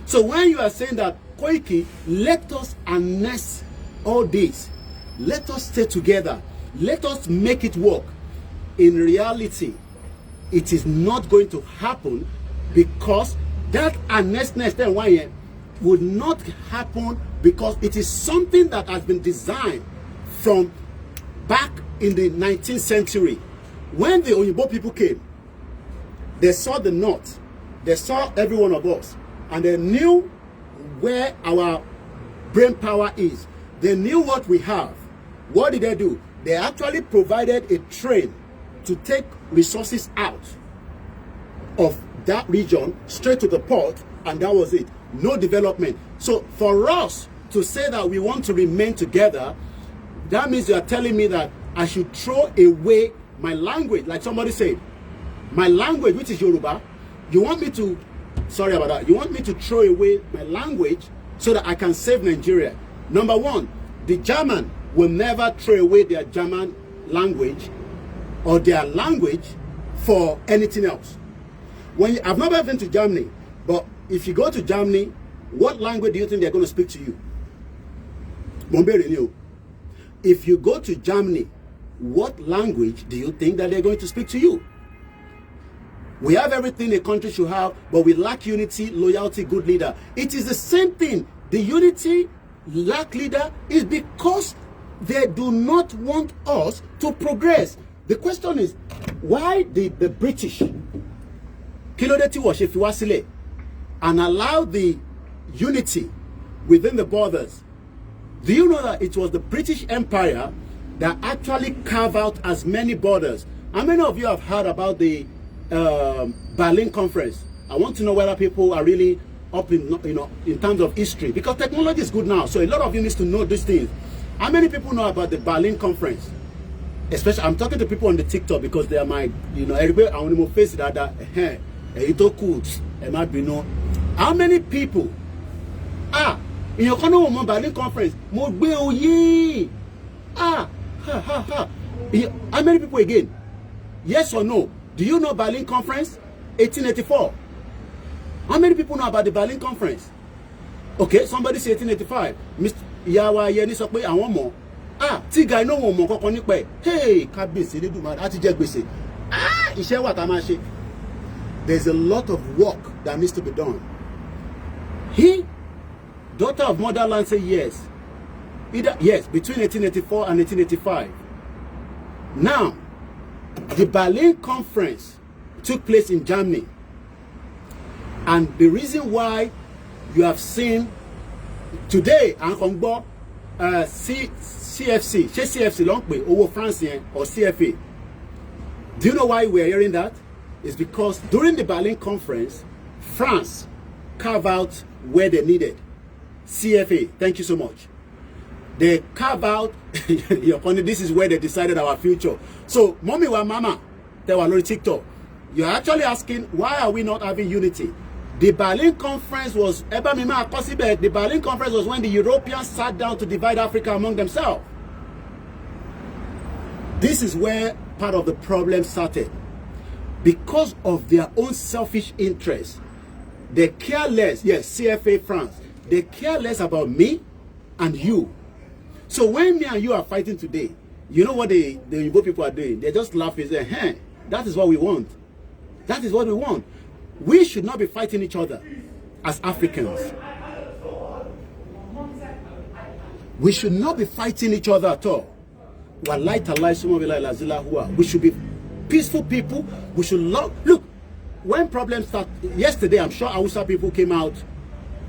So when you are saying that, Koiki, let us harness all this. Let us stay together. Let us make it work. In reality, it is not going to happen because that harnessness then why would not happen because it is something that has been designed from back in the 19th century. When the Oyibo people came, they saw the north, they saw every one of us, and they knew where our brain power is. They knew what we have. What did they do? They actually provided a train to take resources out of that region straight to the port, and that was it. No development. So for us to say that we want to remain together, that means you are telling me that I should throw away my language, like somebody said, my language, which is Yoruba. You want me to, sorry about that, you want me to throw away my language so that I can save Nigeria. Number one, the German will never throw away their German language or their language for anything else. I've never been to Germany, but if you go to Germany, what language do you think they're going to speak to you? If you go to Germany, what language do you think that they're going to speak to you? We have everything a country should have, but we lack unity, loyalty, good leader. It is the same thing. The unity, lack leader, is because they do not want us to progress. The question is, why did the British and allow the unity within the borders? Do you know that it was the British Empire that actually carved out as many borders? How many of you have heard about the Berlin Conference? I want to know whether people are really up in, in terms of history, because technology is good now, so a lot of you need to know these things. How many people know about the Berlin Conference? Especially, I'm talking to people on the TikTok because they are my, everybody, I want to face that, how many people in your country Berlin Conference? How many people again? Yes or no? Do you know Berlin Conference 1884? How many people know about the Berlin Conference? Okay, somebody say 1885. Mr. Yawa Yeni sọ pé àwọn mọ̀. Tiga no wọ́n mọ̀ kankan nípa ẹ̀. Hey, kábíyèsí Elédùmarè àti jẹ gbèsè. Iṣẹ́ wà tá máa ṣe. There's a lot of work that needs to be done. He, daughter of motherland, said yes. Yes, between 1884 and 1885. Now, the Berlin Conference took place in Germany. And the reason why you have seen today, CFC, CFC long way over France or CFA. Do you know why we're hearing that? It's because during the Berlin Conference, France carved out where they needed. CFA, thank you so much. They carve out, this is where they decided our future. So, mommy or mama, they were on TikTok. You're actually asking, why are we not having unity? The Berlin Conference was, the Berlin Conference was when the Europeans sat down to divide Africa among themselves. This is where part of the problem started. Because of their own selfish interests, they care less, yes, CFA France, they care less about me and you. So when me and you are fighting today, you know what the Igbo people are doing? They just laugh and say, hey, that is what we want. That is what we want. We should not be fighting each other as Africans. We should not be fighting each other at all. We should be peaceful people. We should love. Look, when problems start, yesterday I'm sure Hausa people came out.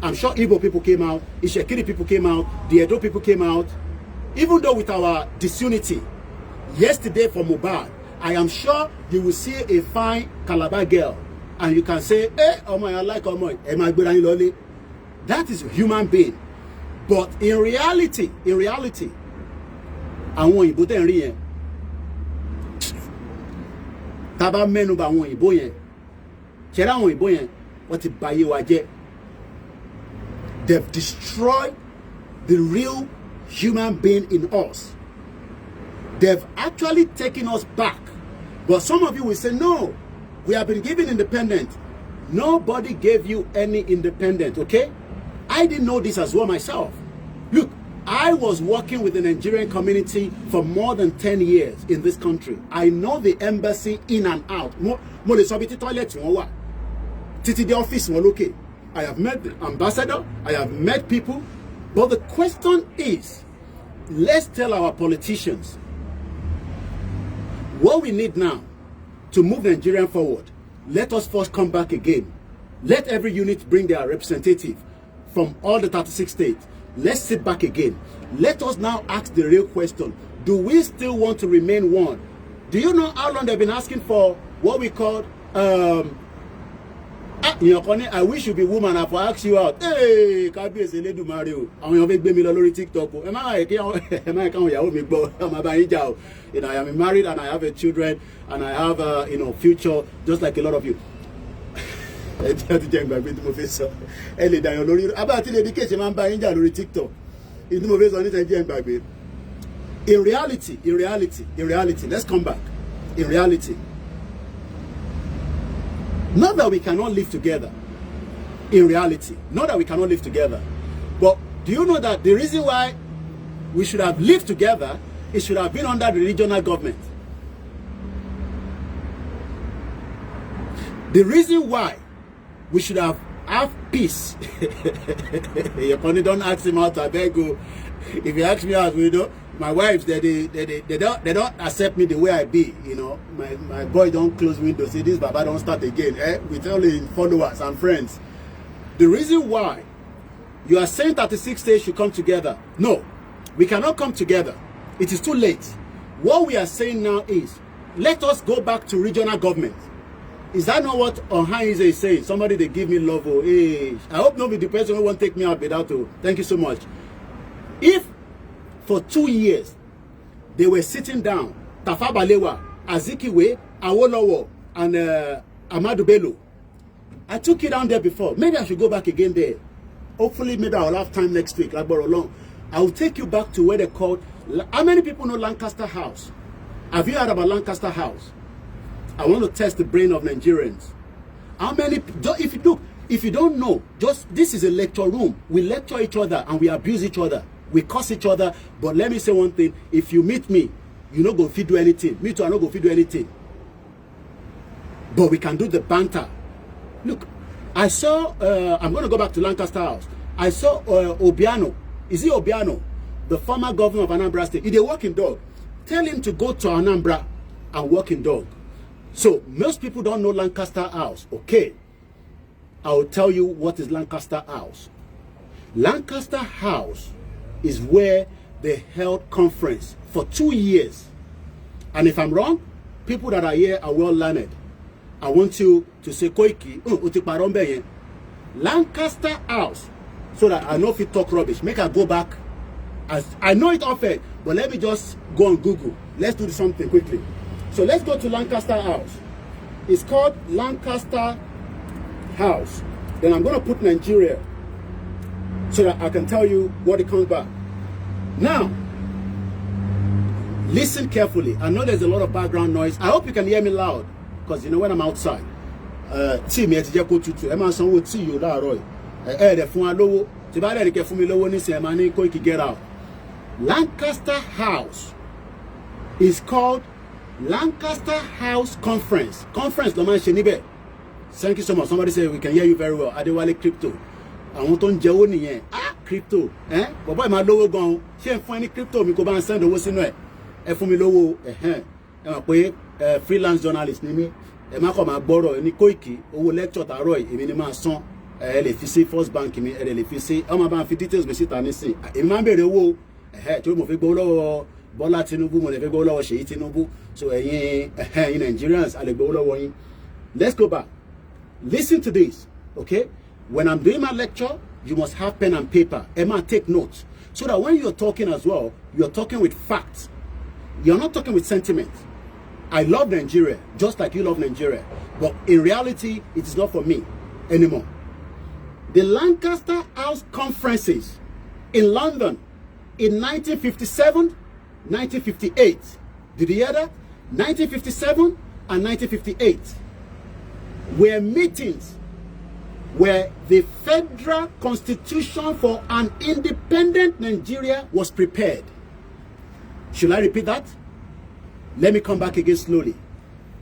I'm sure Igbo people came out. Ishekiri people came out. The Edo people came out. Even though with our disunity, yesterday for Mohbad, I am sure you will see a fine Calabar girl and you can say, hey, oh my, I like oh my, that is a human being. But in reality, àwọn òyìnbó tẹ́ ń rí yẹn, tá bá mẹ́nu bà àwọn òyìnbó yẹn, ṣẹ̀rá àwọn òyìnbó yẹn, wọ́n ti bà ayé wa jẹ́. They've destroyed the real human being in us. They've actually taken us back. But some of you will say, no, we have been given independence. Nobody gave you any independence, okay? I didn't know this as well myself. Look, I was working with the Nigerian community for more than 10 years in this country. I know the embassy in and out. Mo le sọ bí tí toilet wọn wà. Títí dé office wọn lókè. I have met the ambassador. I have met people. But the question is, let's tell our politicians what we need now to move Nigeria forward. Let us first come back again. Let every unit bring their representative from all the 36 states. Let's sit back again. Let us now ask the real question. Do we still want to remain one? Do you know how long they've been asking for what we call I wish you be woman. I've asked you out. Hey, kábíyèsí Elédùmarè o. Àwọn èèyàn fẹ́ gbé mi lọ lórí TikTok o. Ẹ má káwọn ìyàwó mi gbọ́. Ọmọ bá yín jà o. You know, I am married and I have a children and I have future just like a lot of you. Ẹ jẹ́ ti jẹ́ ìgbàgbé tí mo fẹ́ sọ. Ẹ lè dàyàn lórí. Abá àti lè di kéèṣì máa ń bá yín jà lórí TikTok. Ìdí mo fẹ́ sọ ní jẹ́ ìgbàgbé. In reality, let's come back. In reality, not that we cannot live together. In reality, not that we cannot live together. But do you know that the reason why we should have lived together, it should have been under the regional government. The reason why we should have peace. You don't ask him out, I beg you. If you ask me out, my wives, they don't accept me the way I be, you know. My boy don't close windows, say this Baba don't start again, with only followers and friends. The reason why you are saying 36 states should come together, no, we cannot come together. It is too late. What we are saying now is, let us go back to regional government. Is that not what Onhaize is saying? Somebody they give me love, oh, hey. I hope nobody the person who won't take me out without, oh. Thank you so much. If for 2 years they were sitting down, Tafa Balewa, Azikiwe, Awolowo, and Amadu Bello, I took you down there before. Maybe I should go back again there. Hopefully, maybe I'll have time next week. Like Borolong, I will take you back to where they called. How many people know Lancaster House? Have you heard about Lancaster House? I want to test the brain of Nigerians. How many? If you don't know, just this is a lecture room. We lecture each other and we abuse each other. We curse each other. But let me say one thing: if you meet me, you're not going to do anything. Me too, I'm not going to do anything. But we can do the banter. Look, I saw. I'm going to go back to Lancaster House. I saw Obiano. Is he Obiano, the former governor of Anambra State? He's a working dog. Tell him to go to Anambra and working dog. So most people don't know Lancaster House. Okay, I will tell you what is Lancaster House. Lancaster House is where they held conference for 2 years. And if I'm wrong, people that are here are well learned. I want you to say Koiki, Lancaster House, so that I know if you talk rubbish. Make her go back. As I know it often, but let me just go on Google. Let's do something quickly. So let's go to Lancaster House. It's called Lancaster House. Then I'm going to put Nigeria so that I can tell you what it comes back. Now, listen carefully. I know there's a lot of background noise. I hope you can hear me loud, because you know when I'm outside. Tea me ati je ko tutu. E ma sanwó tea yo láàárọ̀ yìí. De fún wa lówó. Tí bá de ke fún mi lówó nísìn ẹ ma ní Koiki get out. Lancaster House is called Lancaster House Conference. Conference lo ma ṣe níbẹ̀. Thank you so much. Somebody said we can hear you very well. Adewale Crypto. Àwọn tó ń jẹ owó nìyẹn. Crypto. Bàbá ẹ máa lówó gan. Ṣé ń fún ẹ ní crypto mi kó bá ń send owó sínú ẹ̀. Ẹ fún mi lówó. Ẹ mọ̀ pé freelance journalist ni mí. Ẹ má kọ̀ máa gbọ́rọ̀ ní Koiki. Owó lecture tààrọ̀ yìí èmi ni máa san. Ẹ lè fi sí First Bank mi. Ẹ lè fi sí. Ọmọ bá ń fi details mi síta nísìn. Èmi máa ń béèrè owó. Tí mo fi gbọ́ lọ́wọ́ Bola Tinubu mo lè fẹ́ gbowó lọ́wọ́ Ṣèyí Tinubu. So ẹ̀yin Nigerians a lè gbowó lọ́wọ́ yín. Let's go back. Listen to this, okay? When I'm doing my lecture, you must have pen and paper. Emma, take notes. So that when you're talking as well, you're talking with facts. You're not talking with sentiment. I love Nigeria, just like you love Nigeria. But in reality, it is not for me anymore. The Lancaster House Conferences in London in 1957, 1958. Did you hear that? 1957 and 1958 were meetings where the federal constitution for an independent Nigeria was prepared. Should I repeat that? Let me come back again slowly.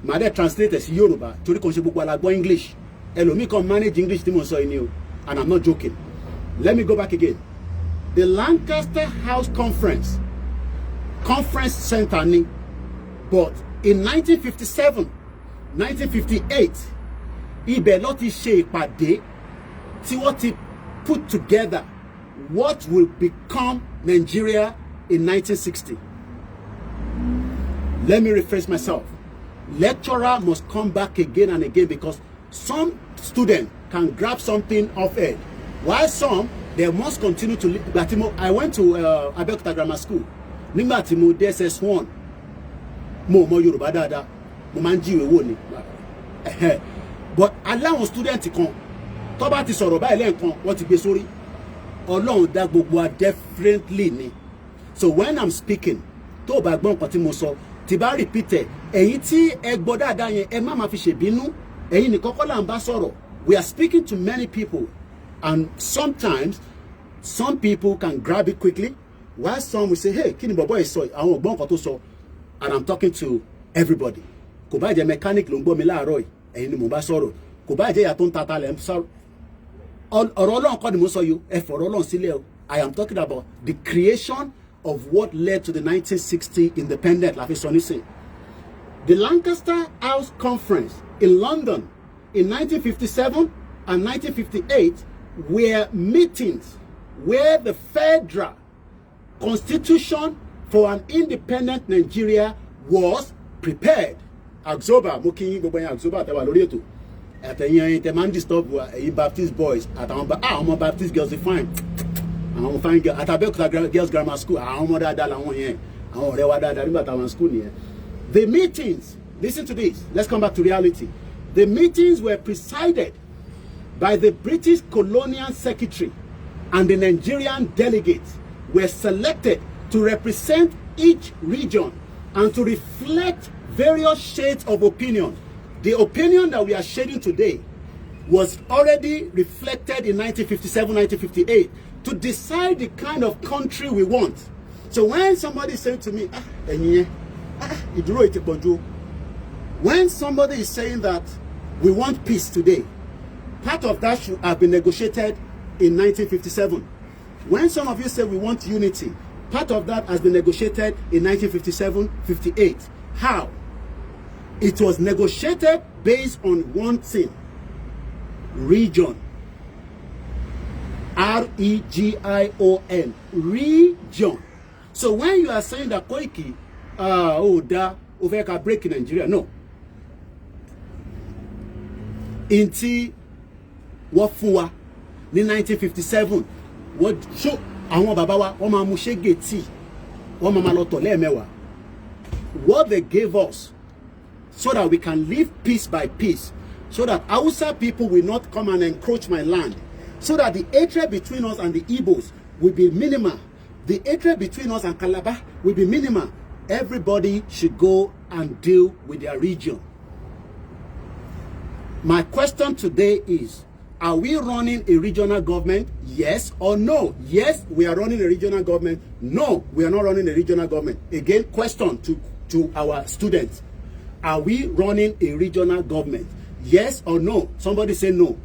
My dear translators, Yoruba, torí kò ṣe gbogbo alagbo English. Ẹlòmíì kan manage English tí mo sọ yìí ni o, and I'm not joking. Let me go back again. The Lancaster House Conference Center ni, but in 1957, 1958, ibẹ̀ ló ti ṣe ìpàdé tí wọ́n ti put together what will become Nigeria in 1960. Let me rephrase myself. Lecturer must come back again and again because some student can grab something off edge, while some they must continue to live. I went to Abeokuta Grammar School. Nígbà tí mo dé SS1, mo Yorùbá dáadáa, mo máa ń jíwèé wò ni. But aláwọn student kan tó bá ti sọ̀rọ̀ báyìí lẹ́ẹ̀kan wọ́n ti gbé sórí. Ọlọ́run dá gbogbo wa differently ni. So when I'm speaking, tó bá gbọ́ nǹkan tí mo sọ, tí bá repeat ẹ̀, ẹ̀yin tí ẹ gbọ́ dáadáa yẹn ẹ má máa fi ṣèbínú. Ẹ̀yin nìkan kọ́ là ń bá sọ̀rọ̀. We are speaking to many people, and sometimes some people can grab it quickly, while some will say, hey, kí ni bọ̀bọ́ yìí sọ? Àwọn ò gbọ́ nǹkan tó sọ. And I'm talking to everybody. Kò bá jẹ́ mechanic ló ń gbọ́ mi láàárọ̀ yìí, ẹ̀yin ni mo bá sọ̀rọ̀. Kò bá jẹ́ ìyá tó ń tata lẹ̀ ń sọ̀rọ̀. Ọ̀rọ̀ Ọlọ́run kọ́ ni mo sọ yìí, ẹ fọ̀rọ̀ Ọlọ́run sílẹ̀ o. I am talking about the creation of what led to the 1960 independent la fi sọ nísìn. The Lancaster House Conference in London in 1957 and 1958 were meetings where the federal constitution for an independent Nigeria was prepared. Axoba, mo kí yín gbogbo yín Axoba tẹ́ wà lórí ètò. Àtẹ̀yìn tẹ́ máa ń disturb ẹ̀yin Baptist boys àtàwọn ọmọ Baptist girls dey fine. Àwọn fine girls at Abeokuta Girls Grammar School, àwọn ọmọ dáadáa làwọn yẹn. Àwọn ọ̀rẹ́ wa dáadáa nígbà táwọn school nìyẹn. The meetings, listen to this, let's come back to reality. The meetings were presided by the British Colonial Secretary, and the Nigerian delegates were selected to represent each region and to reflect various shades of opinion. The opinion that we are sharing today was already reflected in 1957, 1958 to decide the kind of country we want. So when somebody said to me, when somebody is saying that we want peace today, part of that should have been negotiated in 1957. When some of you say we want unity, part of that has been negotiated in 1957, 58. How? It was negotiated based on one thing: region. R-E-G-I-O-N. Region. So when you are saying that Koiki, Oveka break in Nigeria, no. Inti Wafua in 1957, what show àwọn bàbá wa wọ́n máa mú ṣégè tí wọ́n máa lọ tọ̀ lẹ́ẹ̀mẹ́wàá. What they gave us so that we can live piece by piece, so that Hausa people will not come and encroach my land, so that the hatred between us and the Igbos will be minimal. The hatred between us and Calabar will be minimal. Everybody should go and deal with their region. My question today is, are we running a regional government? Yes or no? Yes, we are running a regional government. No, we are not running a regional government. Again, question to our students. Are we running a regional government? Yes or no? Somebody say no.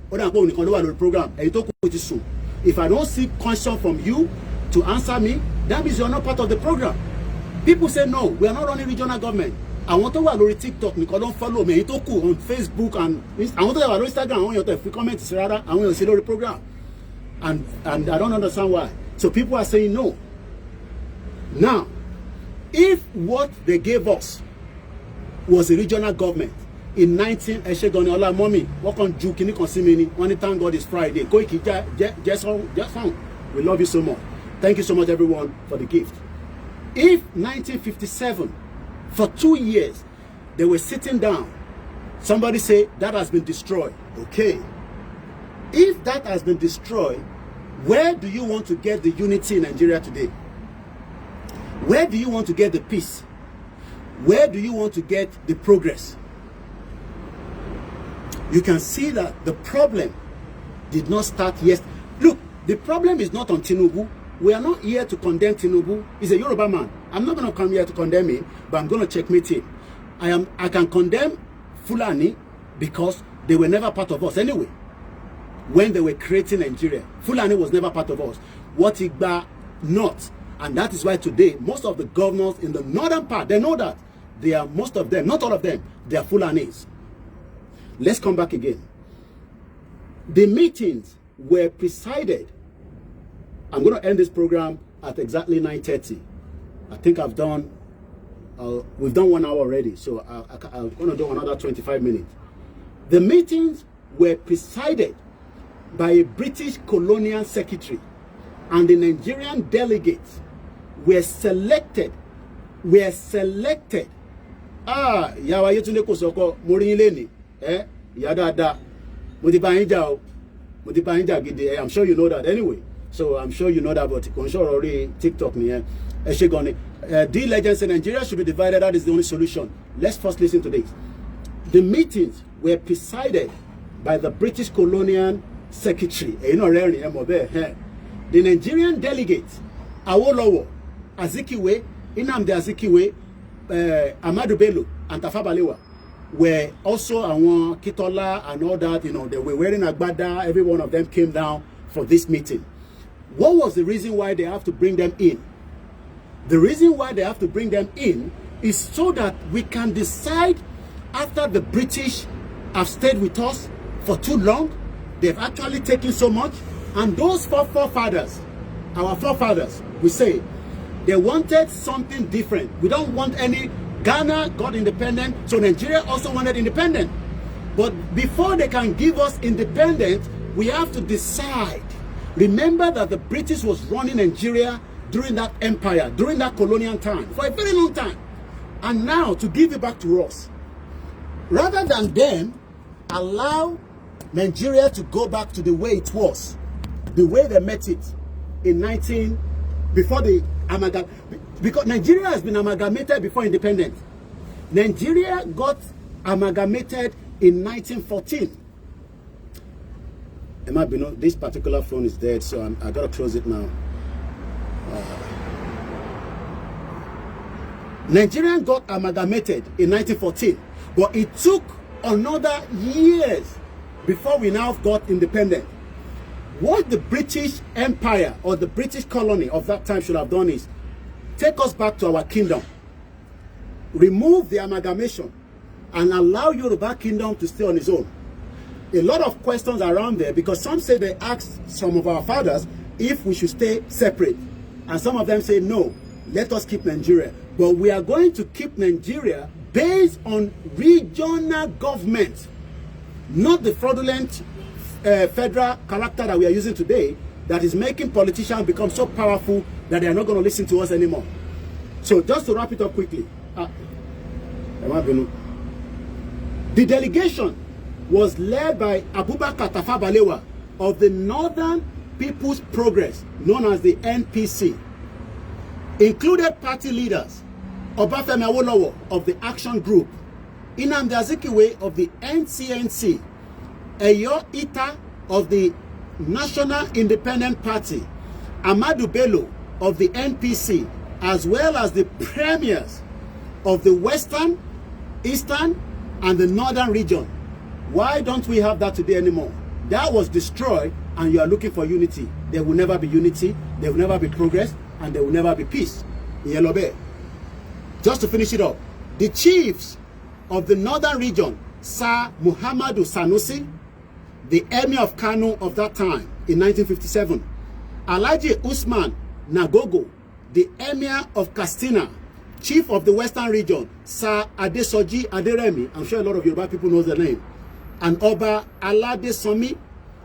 If I don't see question from you to answer me, that means you are not part of the program. People say no, we are not running regional government. I want to go on TikTok, because don't follow me. On Facebook and I want to go on Instagram. I want you to comment, rather. I want to see the program, and I don't understand why. So people are saying no. Now, If what they gave us was a regional government in 19 Eshegoni Ola Mommy, what on Jukini Consimini, only thank God it's Friday. Just we love you so much. Thank you so much, everyone, for the gift. If 1957, for 2 years, they were sitting down, somebody say that has been destroyed. Okay. If that has been destroyed, where do you want to get the unity in Nigeria today? Where do you want to get the peace? Where do you want to get the progress? You can see that the problem did not start yesterday. Look, the problem is not on Tinubu. We are not here to condemn Tinubu. He's a Yoruba man. I'm not going to come here to condemn him, but I'm going to checkmate him. I can condemn Fulani because they were never part of us anyway. When they were creating Nigeria, Fulani was never part of us. What Igba not. And that is why today, most of the governors in the northern part, they know that. They are, most of them, not all of them, they are Fulanis. Let's come back again. The meetings were presided. I'm going to end this program at exactly 9:30. I think we've done 1 hour already, so I'm going to do another 25 minutes. The meetings were presided by a British colonial secretary, and the Nigerian delegates were selected. Yawa Yetunde Kosoko Morinileni, Yadada, Mutibainja Gide. I'm sure you know that anyway. So I'm sure you know that, but already TikTok near Eshegoni. The legends in Nigeria should be divided. That is the only solution. Let's first listen to this. The meetings were presided by the British colonial secretary. The Nigerian delegates, Awolowo, Azikiwe, Nnamdi Azikiwe, Ahmadu Bello, and Tafawa Balewa were also Kitola and all that. You know, they were wearing agbada. Every one of them came down for this meeting. What was the reason why they have to bring them in? The reason why they have to bring them in is so that we can decide, after the British have stayed with us for too long, they've actually taken so much, and those forefathers, our forefathers, we say, they wanted something different. We don't want any. Ghana got independent, so Nigeria also wanted independent. But before they can give us independence, we have to decide. Remember that the British was running Nigeria during that empire, during that colonial time, for a very long time. And now to give it back to us, rather than them allow Nigeria to go back to the way it was, the way they met it in before the amalgam, because Nigeria has been amalgamated before independence. Nigeria got amalgamated in 1914. This particular phone is dead, so I gotta close it now. Nigeria got amalgamated in 1914, but it took another years before we now got independent. What the British Empire or the British colony of that time should have done is take us back to our kingdom, remove the amalgamation, and allow Yoruba kingdom to stay on its own. A lot of questions around there, because some say they asked some of our fathers if we should stay separate, and some of them say no, let us keep Nigeria. But we are going to keep Nigeria based on regional government, not the fraudulent federal character that we are using today, that is making politicians become so powerful that they are not going to listen to us anymore. So just to wrap it up quickly, the delegation was led by Abubakar Tafawa Balewa of the Northern People's Progress, known as the NPC. Included party leaders Obafemi Awolowo of the Action Group, Nnamdi Azikiwe of the NCNC, Eyo Ita of the National Independent Party, Ahmadu Bello of the NPC, as well as the premiers of the Western, Eastern, and the Northern region. Why don't we have that today anymore? That was destroyed, and you are looking for unity. There will never be unity, there will never be progress, and there will never be peace in Yellow Bay. Just to finish it up, the chiefs of the Northern region, Sir Muhammadu Sanusi, the Emir of Kano of that time in 1957, Alhaji Usman Nagogo, the Emir of Katsina, Chief of the Western Region, Sir Adesoji Aderemi, I'm sure a lot of Yoruba people know the name, and Oba Aladesomi.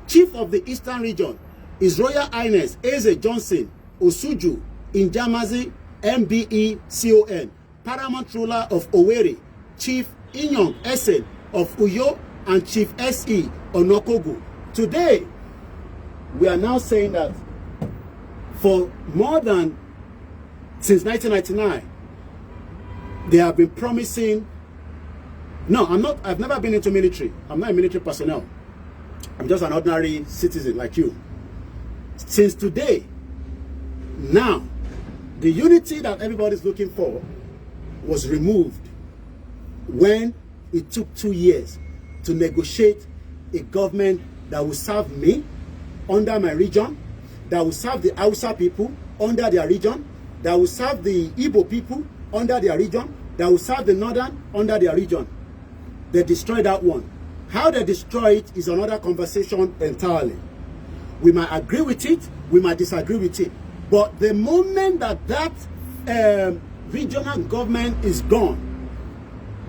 Chief of the Eastern Region, His Royal Highness Eze Johnson Osuju Injamazi MBE CON, Paramount Ruler of Owerri, Chief Inyong Esen of Uyo, and Chief SE Onokogu. Today, we are now saying that for more than since 1999, they have been promising. No, I've never been into military. I'm not a military personnel. I'm just an ordinary citizen like you. Since today, now, the unity that everybody's looking for was removed when it took 2 years to negotiate a government that will serve me under my region, that will serve the Hausa people under their region, that will serve the Igbo people under their region, that will serve the Northern under their region. They destroyed that one. How they destroy it is another conversation entirely. We might agree with it, we might disagree with it. But the moment that regional government is gone,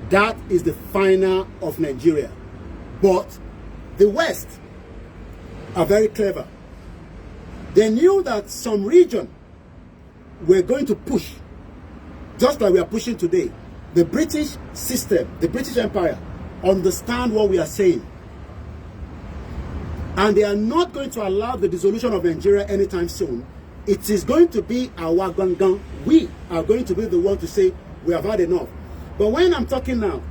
that is the final of Nigeria. But the West are very clever. They knew that some region were going to push, just like we are pushing today. The British system, the British Empire, understand what we are saying. And they are not going to allow the dissolution of Nigeria anytime soon. It is going to be our gangan. We are going to be the one to say we have had enough. But when I'm talking now,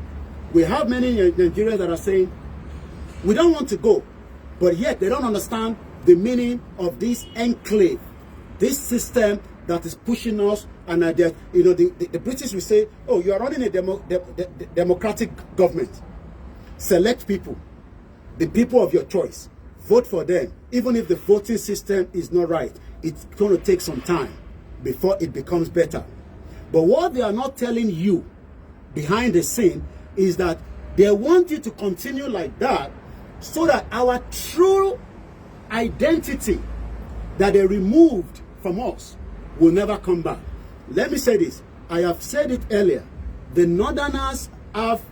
we have many Nigerians that are saying we don't want to go, but yet they don't understand the meaning of this enclave, this system that is pushing us. And the British will say, "Oh, you are running a democratic government. Select people, the people of your choice. Vote for them. Even if the voting system is not right, it's going to take some time before it becomes better." But what they are not telling you behind the scene is that they want you to continue like that so that our true identity that they removed from us will never come back. Let me say this. I have said it earlier. The Northerners have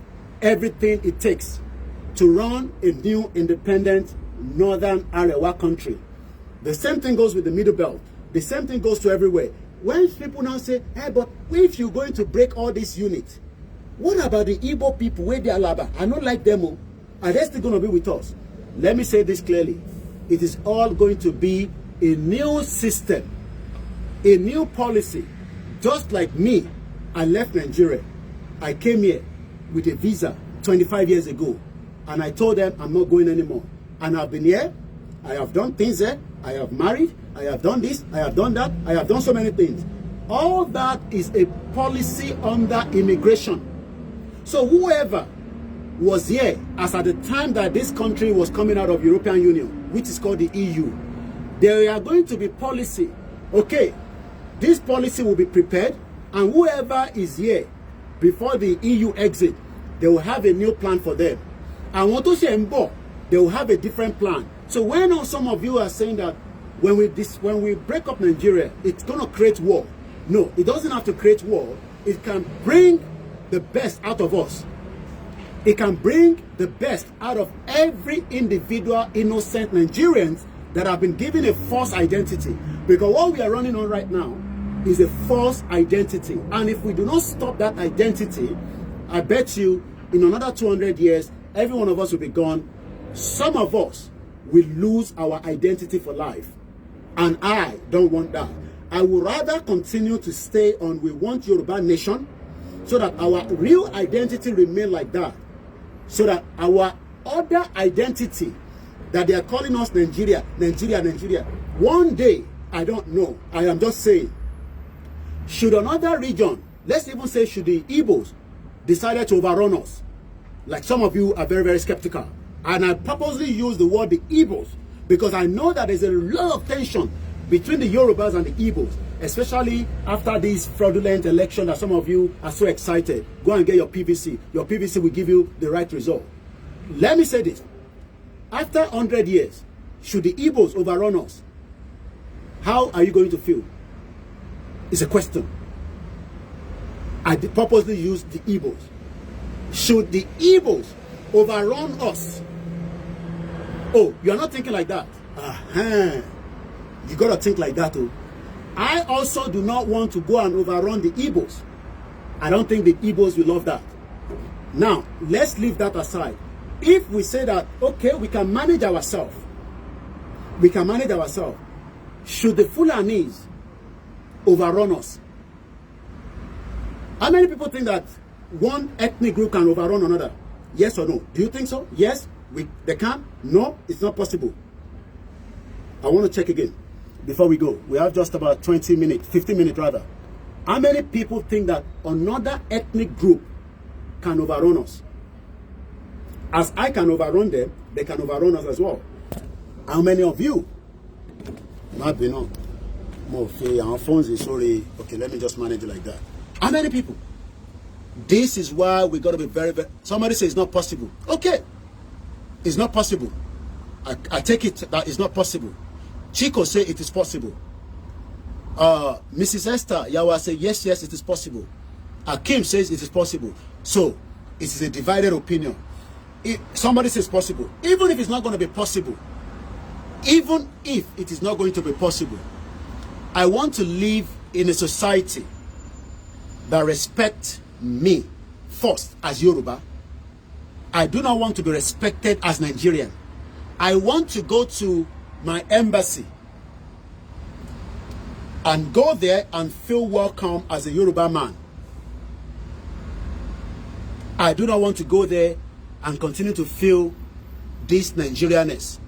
everything it takes to run a new independent Northern Arewa country. The same thing goes with the Middle Belt. The same thing goes to everywhere. When people now say, "Hey, but if you're going to break all these units, what about the Igbo people where they are laba? I don't like them. Are they still going to be with us?" Let me say this clearly. It is all going to be a new system, a new policy. Just like me, I left Nigeria. I came here with a visa 25 years ago. And I told them I'm not going anymore. And I've been here. I have done things there. I have married. I have done this. I have done that. I have done so many things. All that is a policy under immigration. So whoever was here as at the time that this country was coming out of European Union, which is called the EU, there are going to be policy. Okay, this policy will be prepared, and whoever is here before the EU exit, they will have a new plan for them. And what to say, they will have a different plan. So when some of you are saying that when we break up Nigeria, it's going to create war. No, it doesn't have to create war. It can bring the best out of us. It can bring the best out of every individual innocent Nigerians that have been given a false identity. Because what we are running on right now is a false identity. And if we do not stop that identity, I bet you in another 200 years, every one of us will be gone. Some of us will lose our identity for life. And I don't want that. I would rather continue to stay on We Want Yoruba Nation so that our real identity remain like that. So that our other identity that they are calling us Nigeria, one day, I don't know, I am just saying, should another region, let's even say should the Igbos decided to overrun us, like some of you are very, very skeptical. And I purposely use the word the Igbos because I know that there's a lot of tension between the Yorubas and the Igbos, especially after this fraudulent election that some of you are so excited. Go and get your PVC. Your PVC will give you the right result. Let me say this. After 100 years, should the Igbos overrun us, how are you going to feel? It's a question. I purposely used the Igbos. Should the Igbos overrun us? Oh, you are not thinking like that. You gotta think like that too. I also do not want to go and overrun the Igbos. I don't think the Igbos will love that. Now, let's leave that aside. If we say that, okay, we can manage ourselves. We can manage ourselves. Should the Fulanis overrun us? How many people think that one ethnic group can overrun another? Yes or no? Do you think so? Yes? They can? No? It's not possible. I want to check again before we go. We have just about 20 minutes, 15 minutes rather. How many people think that another ethnic group can overrun us? As I can overrun them, they can overrun us as well. How many of you? Not be no. Our phones is sorry. Okay, let me just manage it like that. How many people? This is why we got to be very, very... Somebody says it's not possible. Okay. It's not possible. I take it that it's not possible. Chico say it is possible. Mrs. Esther Yawa say yes, it is possible. Akim says it is possible. So, it is a divided opinion. If somebody says possible, even if it's not going to be possible, even if it is not going to be possible, I want to live in a society that respects me first as Yoruba. I do not want to be respected as Nigerian. I want to go to my embassy and go there and feel welcome as a Yoruba man. I do not want to go there and continue to feel this Nigerianness.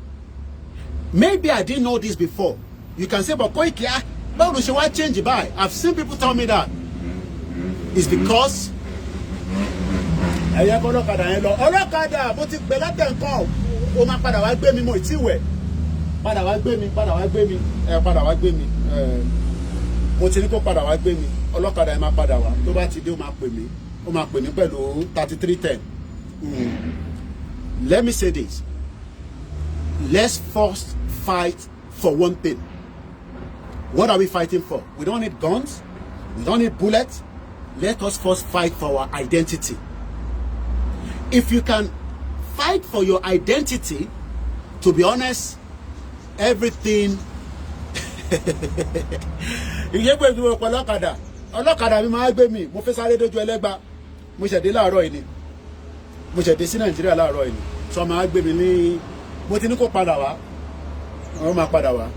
Maybe I didn't know this before. You can say, but Koikia, why change it by? I've seen people tell me that. It's because let me say this. Let's first fight for one thing. What are we fighting for? We don't need guns. We don't need bullets. Let us first fight for our identity. If you can fight for your identity, to be honest, everything. Ọlọ́kadà mi máa gbé mi, mo fẹ́ sáré dójú Ẹlẹ́gbà, mo ṣẹ̀dé láàárọ̀ yìí ni, mo ṣẹ̀dé sí Nàìjíríà láàárọ̀ yìí ni, so máa gbé mi ní, mo ti ní kó padà wá, wọ́n máa padà wá,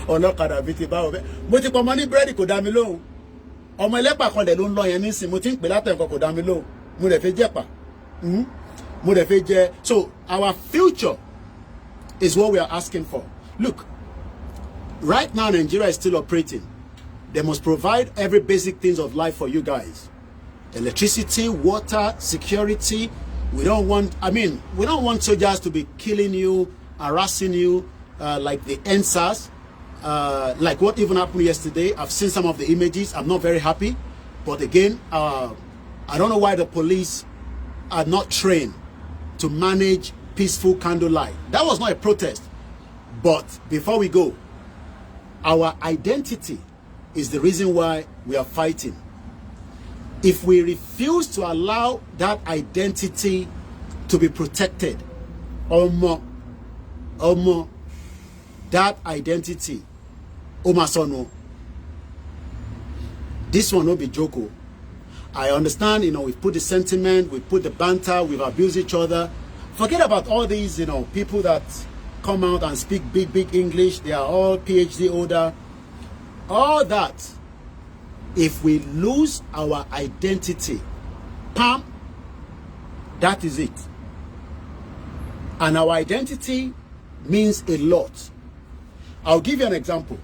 ọlọ́kadà mi ti bá ọ bẹ́ẹ̀, mo ti pọ̀ mọ́ ní búrẹ́dì kò dá mi lóhùn, ọmọ Ẹlẹ́pà kan dẹ̀ ló ń lọ yẹn nísìn, mo ti ń pè látẹ̀kọ́ kò dá mi lóhùn, mo dẹ̀ fẹ́ jẹ́pà, mo dẹ̀ fẹ́ jẹ́, so our future is what we are asking for. Look, right now Nigeria is still operating. They must provide every basic things of life for you guys. Electricity, water, security. We don't want soldiers to be killing you, harassing you, like the NSAS, like what even happened yesterday. I've seen some of the images. I'm not very happy. But again, I don't know why the police are not trained to manage peaceful candlelight. That was not a protest. But before we go, our identity is the reason why we are fighting. If we refuse to allow that identity to be protected, or more, that identity, Omasono, this one will be Joko. I understand, we've put the sentiment, we put the banter, we've abused each other. Forget about all these, people that come out and speak big English. They are all PhD holder. All that, if we lose our identity, pam, that is it. And our identity means a lot. I'll give you an example.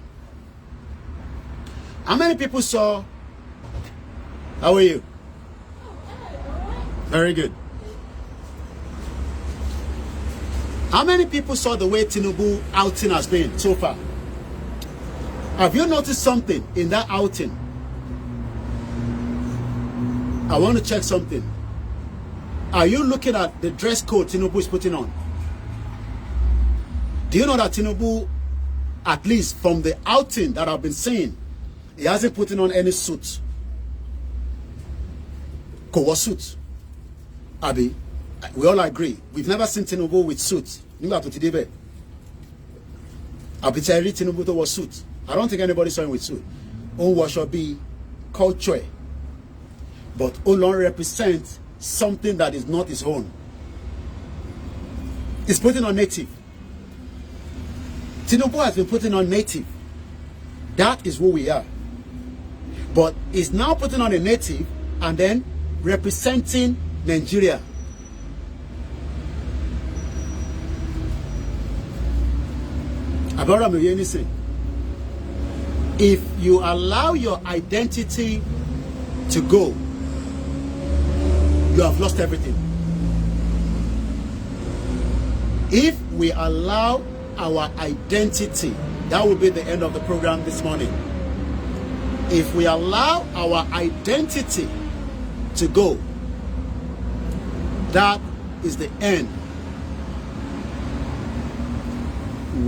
How many people saw? How are you? Very good. How many people saw the way Tinubu outing has been so far? Have you noticed something in that outing? I want to check something. Are you looking at the dress code Tinubu is putting on? Do you know that Tinubu, at least from the outing that I've been seeing, He hasn't put on any suit. Kowo suit. Abi, we all agree. We've never seen Tinubu with suit. Nígbà tó ti dé bẹ́ẹ̀. Abi Terry Tinubu tó wọ suit. I don't think anybody saw him with suit. Ó wọṣọ bí culture. But Olon represents something that is not his own. He's putting on native. Tinubu has been putting on native. That is who we are. But he's now putting on a native and then representing Nigeria. If you allow your identity to go, you have lost everything. If we allow our identity, that will be the end of the program this morning. If we allow our identity to go, that is the end.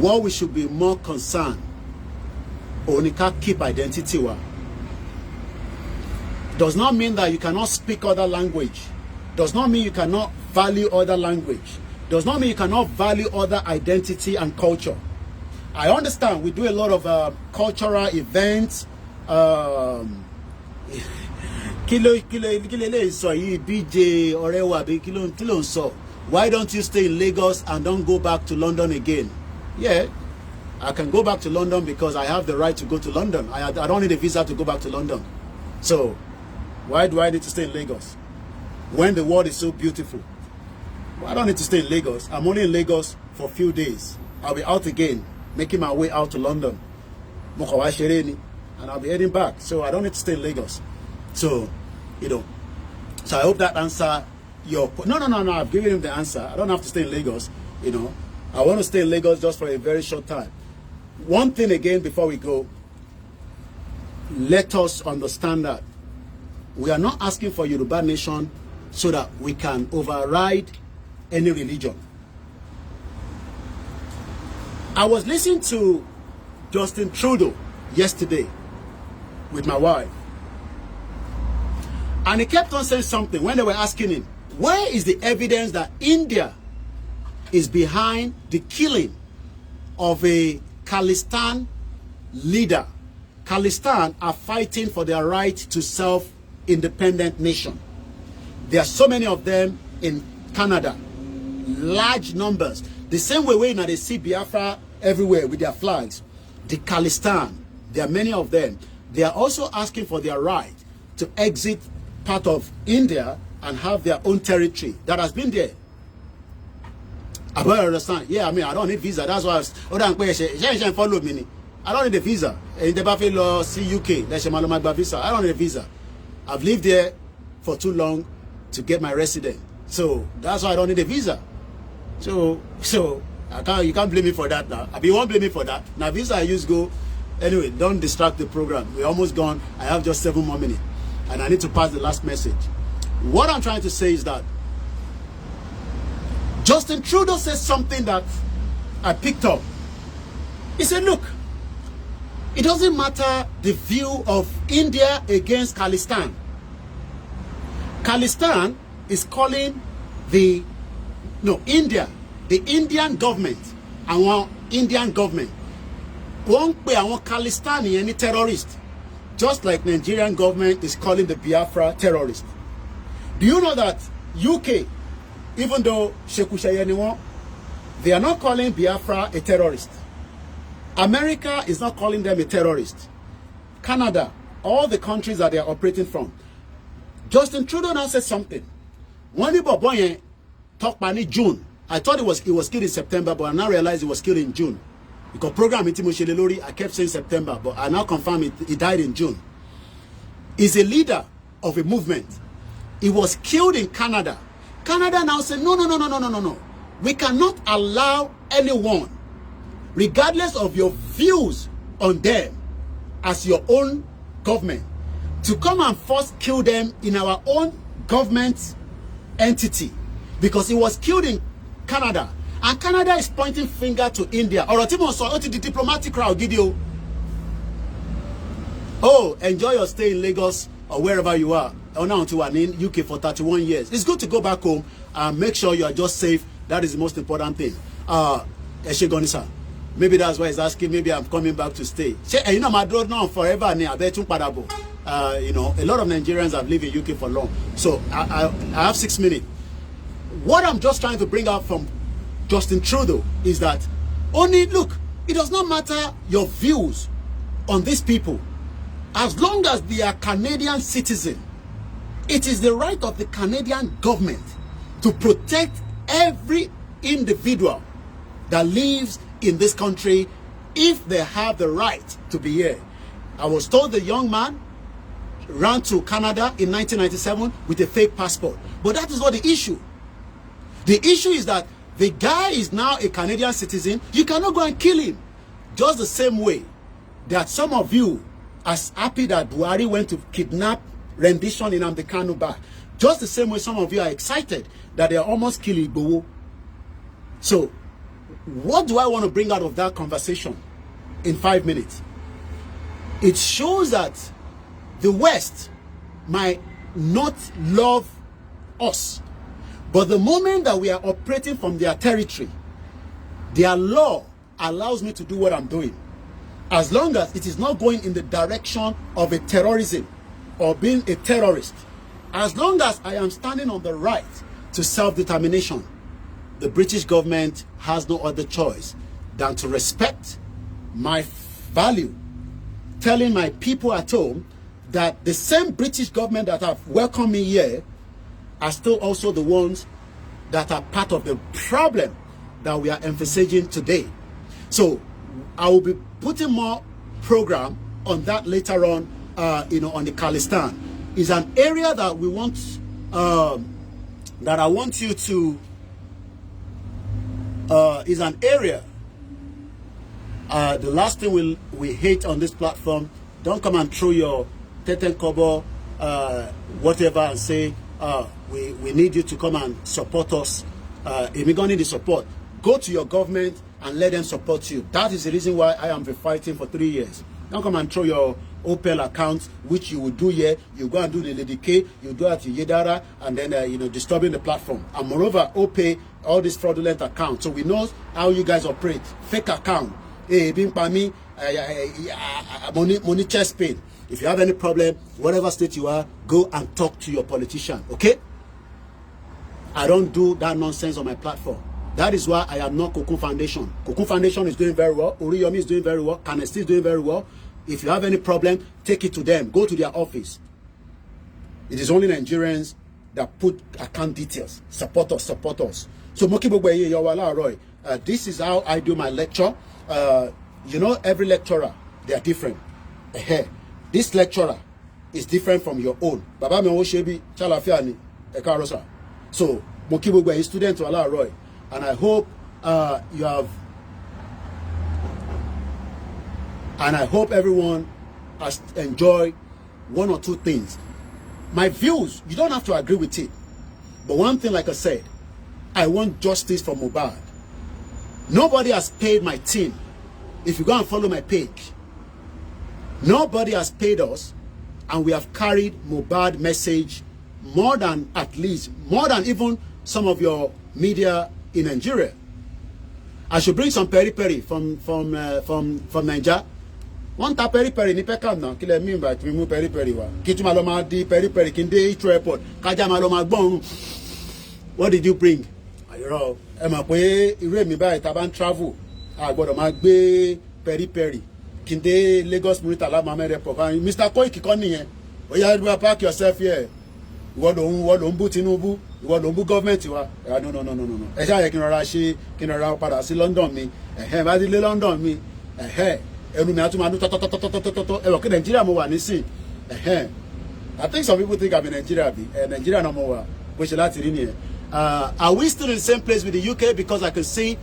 What we should be more concerned, only can keep identity wa. Does not mean that you cannot speak other language. Does not mean you cannot value other language. Does not mean you cannot value other identity and culture. I understand we do a lot of cultural events. Why don't you stay in Lagos and don't go back to London again? Yeah, I can go back to London because I have the right to go to London. I don't need a visa to go back to London. So why do I need to stay in Lagos when the world is so beautiful? Well, I don't need to stay in Lagos. I'm only in Lagos for a few days. I'll be out again, making my way out to London. And I'll be heading back. So I don't need to stay in Lagos. So, so I hope that answer your... No, I've given him the answer. I don't have to stay in Lagos, I want to stay in Lagos just for a very short time. One thing again before we go, let us understand that we are not asking for Yoruba nation so that we can override any religion. I was listening to Justin Trudeau yesterday with my wife, and he kept on saying something when they were asking him, where is the evidence that India is behind the killing of a Khalistan leader? Khalistan are fighting for their right to self-independent nation. There are so many of them in Canada, large numbers. The same way they see Biafra everywhere with their flags. The Khalistan, there are many of them. They are also asking for their right to exit part of India and have their own territory that has been there. I don't understand. Yeah, I don't need visa. That's why I don't follow me. I don't need a visa. In the Buffalo, see UK, visa. I don't need a visa. I've lived there for too long to get my residence. So that's why I don't need a visa. So you can't blame me for that now. You won't blame me for that. Now visa I use go. Anyway, don't distract the program. We're almost gone. I have just 7 more minutes. And I need to pass the last message. What I'm trying to say is that Justin Trudeau says something that I picked up. He said, look, it doesn't matter the view of India against Khalistan. Khalistan is calling the Indian government, our Indian government, won't pay our Khalistan any terrorist, just like Nigerian government is calling the Biafra terrorist. Do you know that UK, even though they are not calling Biafra a terrorist. America is not calling them a terrorist. Canada, all the countries that they are operating from. Justin Trudeau now said something. When the boy talked about June, I thought he was killed in September, but I now realized he was killed in June. Because program I kept saying September, but I now confirm he died in June. He's a leader of a movement. He was killed in Canada. Canada now said, no. We cannot allow anyone, regardless of your views on them as your own government, to come and first kill them in our own government entity. Because he was killed in Canada. And Canada is pointing finger to India. Or the diplomatic crowd, Oh, enjoy your stay in Lagos or wherever you are. Or now until we're in UK for 31 years. It's good to go back home and make sure you are just safe. That is the most important thing. Eshegonisa. Maybe that's why he's asking. Maybe I'm coming back to stay. You know, my daughter now forever. You know, a lot of Nigerians have lived in UK for long. So I have 6 minutes. What I'm just trying to bring out from Justin Trudeau is that look, it does not matter your views on these people. As long as they are Canadian citizens, it is the right of the Canadian government to protect every individual that lives in this country if they have the right to be here. I was told the young man ran to Canada in 1997 with a fake passport. But that is not the issue. The issue is that the guy is now a Canadian citizen. You cannot go and kill him. Just the same way that some of you are happy that Buhari went to kidnap rendition in Nnamdi Kanu back. Just the same way some of you are excited that they are almost killing Igboho. So, what do I want to bring out of that conversation in 5 minutes? It shows that the West might not love us, but the moment that we are operating from their territory, their law allows me to do what I'm doing. As long as it is not going in the direction of a terrorism or being a terrorist, as long as I am standing on the right to self-determination, the British government has no other choice than to respect my value, telling my people at home that the same British government that have welcomed me here are still also the ones that are part of the problem that we are emphasizing today. So I will be putting more program on that later on, on the Khalistan. Is an area that we want, that I want you to, is an area, the last thing we hate on this platform, don't come and throw your Teten Kobo, whatever, and say, we need you to come and support us. If we're going to need the support, go to your government and let them support you. That is the reason why I am fighting for 3 years. Don't come and throw your Opel account, which you will do here. You go and do the Lady K, you do it to Yedara, and then, disturbing the platform. And moreover, Opay, all these fraudulent accounts. So we know how you guys operate. Fake account. Hey, being by me, money chest pain. If you have any problem, whatever state you are, go and talk to your politician, okay? I don't do that nonsense on my platform. That is why I am not Cocoon Foundation. Cocoon Foundation is doing very well. Oriyomi is doing very well. Kanesti is doing very well. If you have any problem, take it to them. Go to their office. It is only Nigerians that put account details. Support us, support us. So, this is how I do my lecture. Every lecturer, they are different. This lecturer is different from your own. Baba me Oshebi, Chalafiani, Ekarosa. So, Mokibugwe is student to Allah Roy. And I hope you have, and I hope everyone has enjoyed one or two things. My views, you don't have to agree with it. But one thing, like I said, I want justice for Mohbad. Nobody has paid my team. If you go and follow my page, nobody has paid us, and we have carried Mohbad message more than even some of your media in Nigeria. I should bring some peri-peri from Nigeria. One tap peri-peri ni pekam na. Kile mean by we move peri-peri wa. Kitu maloma di peri-peri kinde Heathrow airport. Kaja maloma gbon. What did you bring? Ayoro. E ma pe ire mi báyìí tá bá ń travel. A gbọ́dọ̀ máa gbé peri-peri. Kinde Lagos Muritala Mohammed airport. Mr. Koiki kon niyen. Oya you park yourself here. Ìwọ ló ń bú Tinubu, ìwọ ló ń bú government wa. No. Ẹ ṣá yẹ kí n rọra padà sí London mi. Bá ti lé London mi. Ẹnu mi á tún máa dún tọ́tọ́tọ́tọ́tọ́tọ́. Ẹ wọ̀ kí Nàìjíríà mo wà nísìn. I think some people think I'm in Nigeria. Nigeria no more. Bó ṣe láti rí nìyẹn. Are we still in the same place with the UK? Because I can see,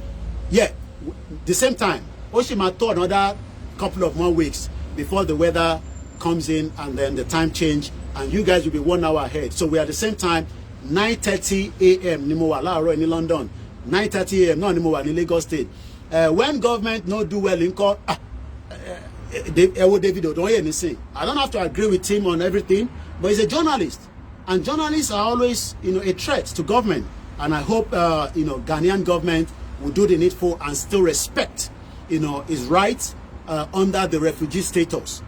the same time. Ó ṣì máa tó another couple of more weeks before the weather comes in and then the time change. And you guys will be 1 hour ahead. So we are at the same time, 9:30 a.m. ni mo wà láàárọ̀ in London, 9:30 a.m. náà ni mo wà ní Lagos State. When government no do well in court, David Odoye. I don't have to agree with him on everything, but he's a journalist. And journalists are always, a threat to government. And I hope, Ghanaian government will do the needful and still respect, his rights under the refugee status.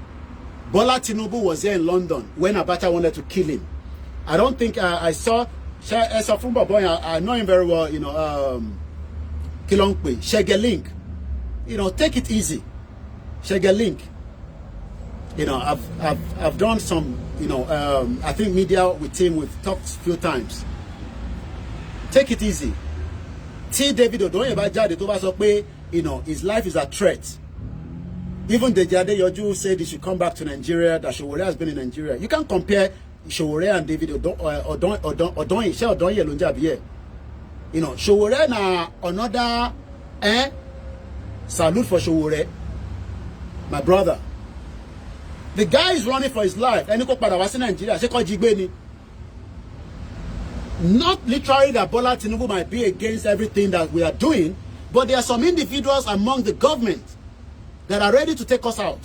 Bola Tinubu was there in London when Abacha wanted to kill him. I don't think I saw I know him very well, Kilongwe, Shegelink. Take it easy. Shegelink. I've done some, I think media with him, we've talked a few times. Take it easy. T. David Odoye Bajade tó bá sọ pé, his life is a threat. Even the Jade Yoju said he should come back to Nigeria, that Showore has been in Nigeria. You can't compare Showore and David Odoye. Showore na another, salute for Showore. My brother. The guy is running for his life. And Nigeria. Not literally that Bola Tinubu might be against everything that we are doing, but there are some individuals among the government that are ready to take us out.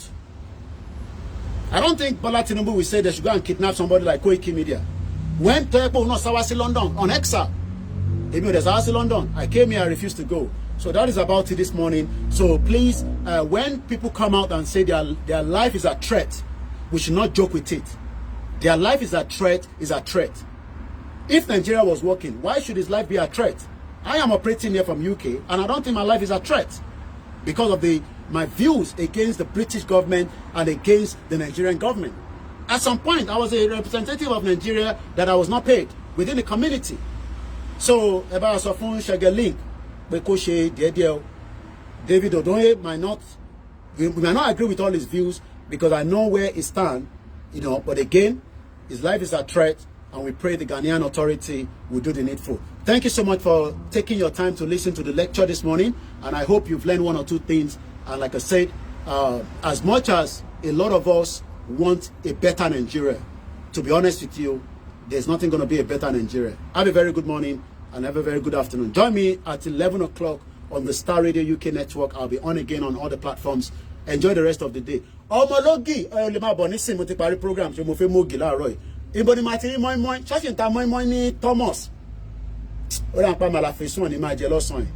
I don't think Bola Tinubu will say they should go and kidnap somebody like Koiki Media. When Tepo no Sawasi London on Exa, even there's Sawasi London, I came here, I refused to go. So that is about it this morning. So please, when people come out and say their life is a threat, we should not joke with it. Their life is a threat, If Nigeria was working, why should his life be a threat? I am operating here from UK, and I don't think my life is a threat because of my views against the British government and against the Nigerian government. At some point, I was a representative of Nigeria that I was not paid within the community. So, about Sofun Shegelink, David Odoye might not agree with all his views because I know where he stands, but again, his life is a threat. And we pray the Ghanaian authority will do the needful. Thank you so much for taking your time to listen to the lecture this morning. And I hope you've learned one or two things. And like I said, as much as a lot of us want a better Nigeria, to be honest with you, there's nothing going to be a better Nigeria. Have a very good morning and have a very good afternoon. Join me at 11 o'clock on the Star Radio UK network. I'll be on again on all the platforms. Enjoy the rest of the day. Ibo ni ma ti rí mọ́ínmọ́ín ṣọ́ọ̀ṣì ń ta mọ́ínmọ́ín ní Thomas ó rà ń pa màlàfẹ́ sùn ní máa jẹ lọ́sàn-án.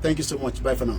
Thank you so much. Bye for now.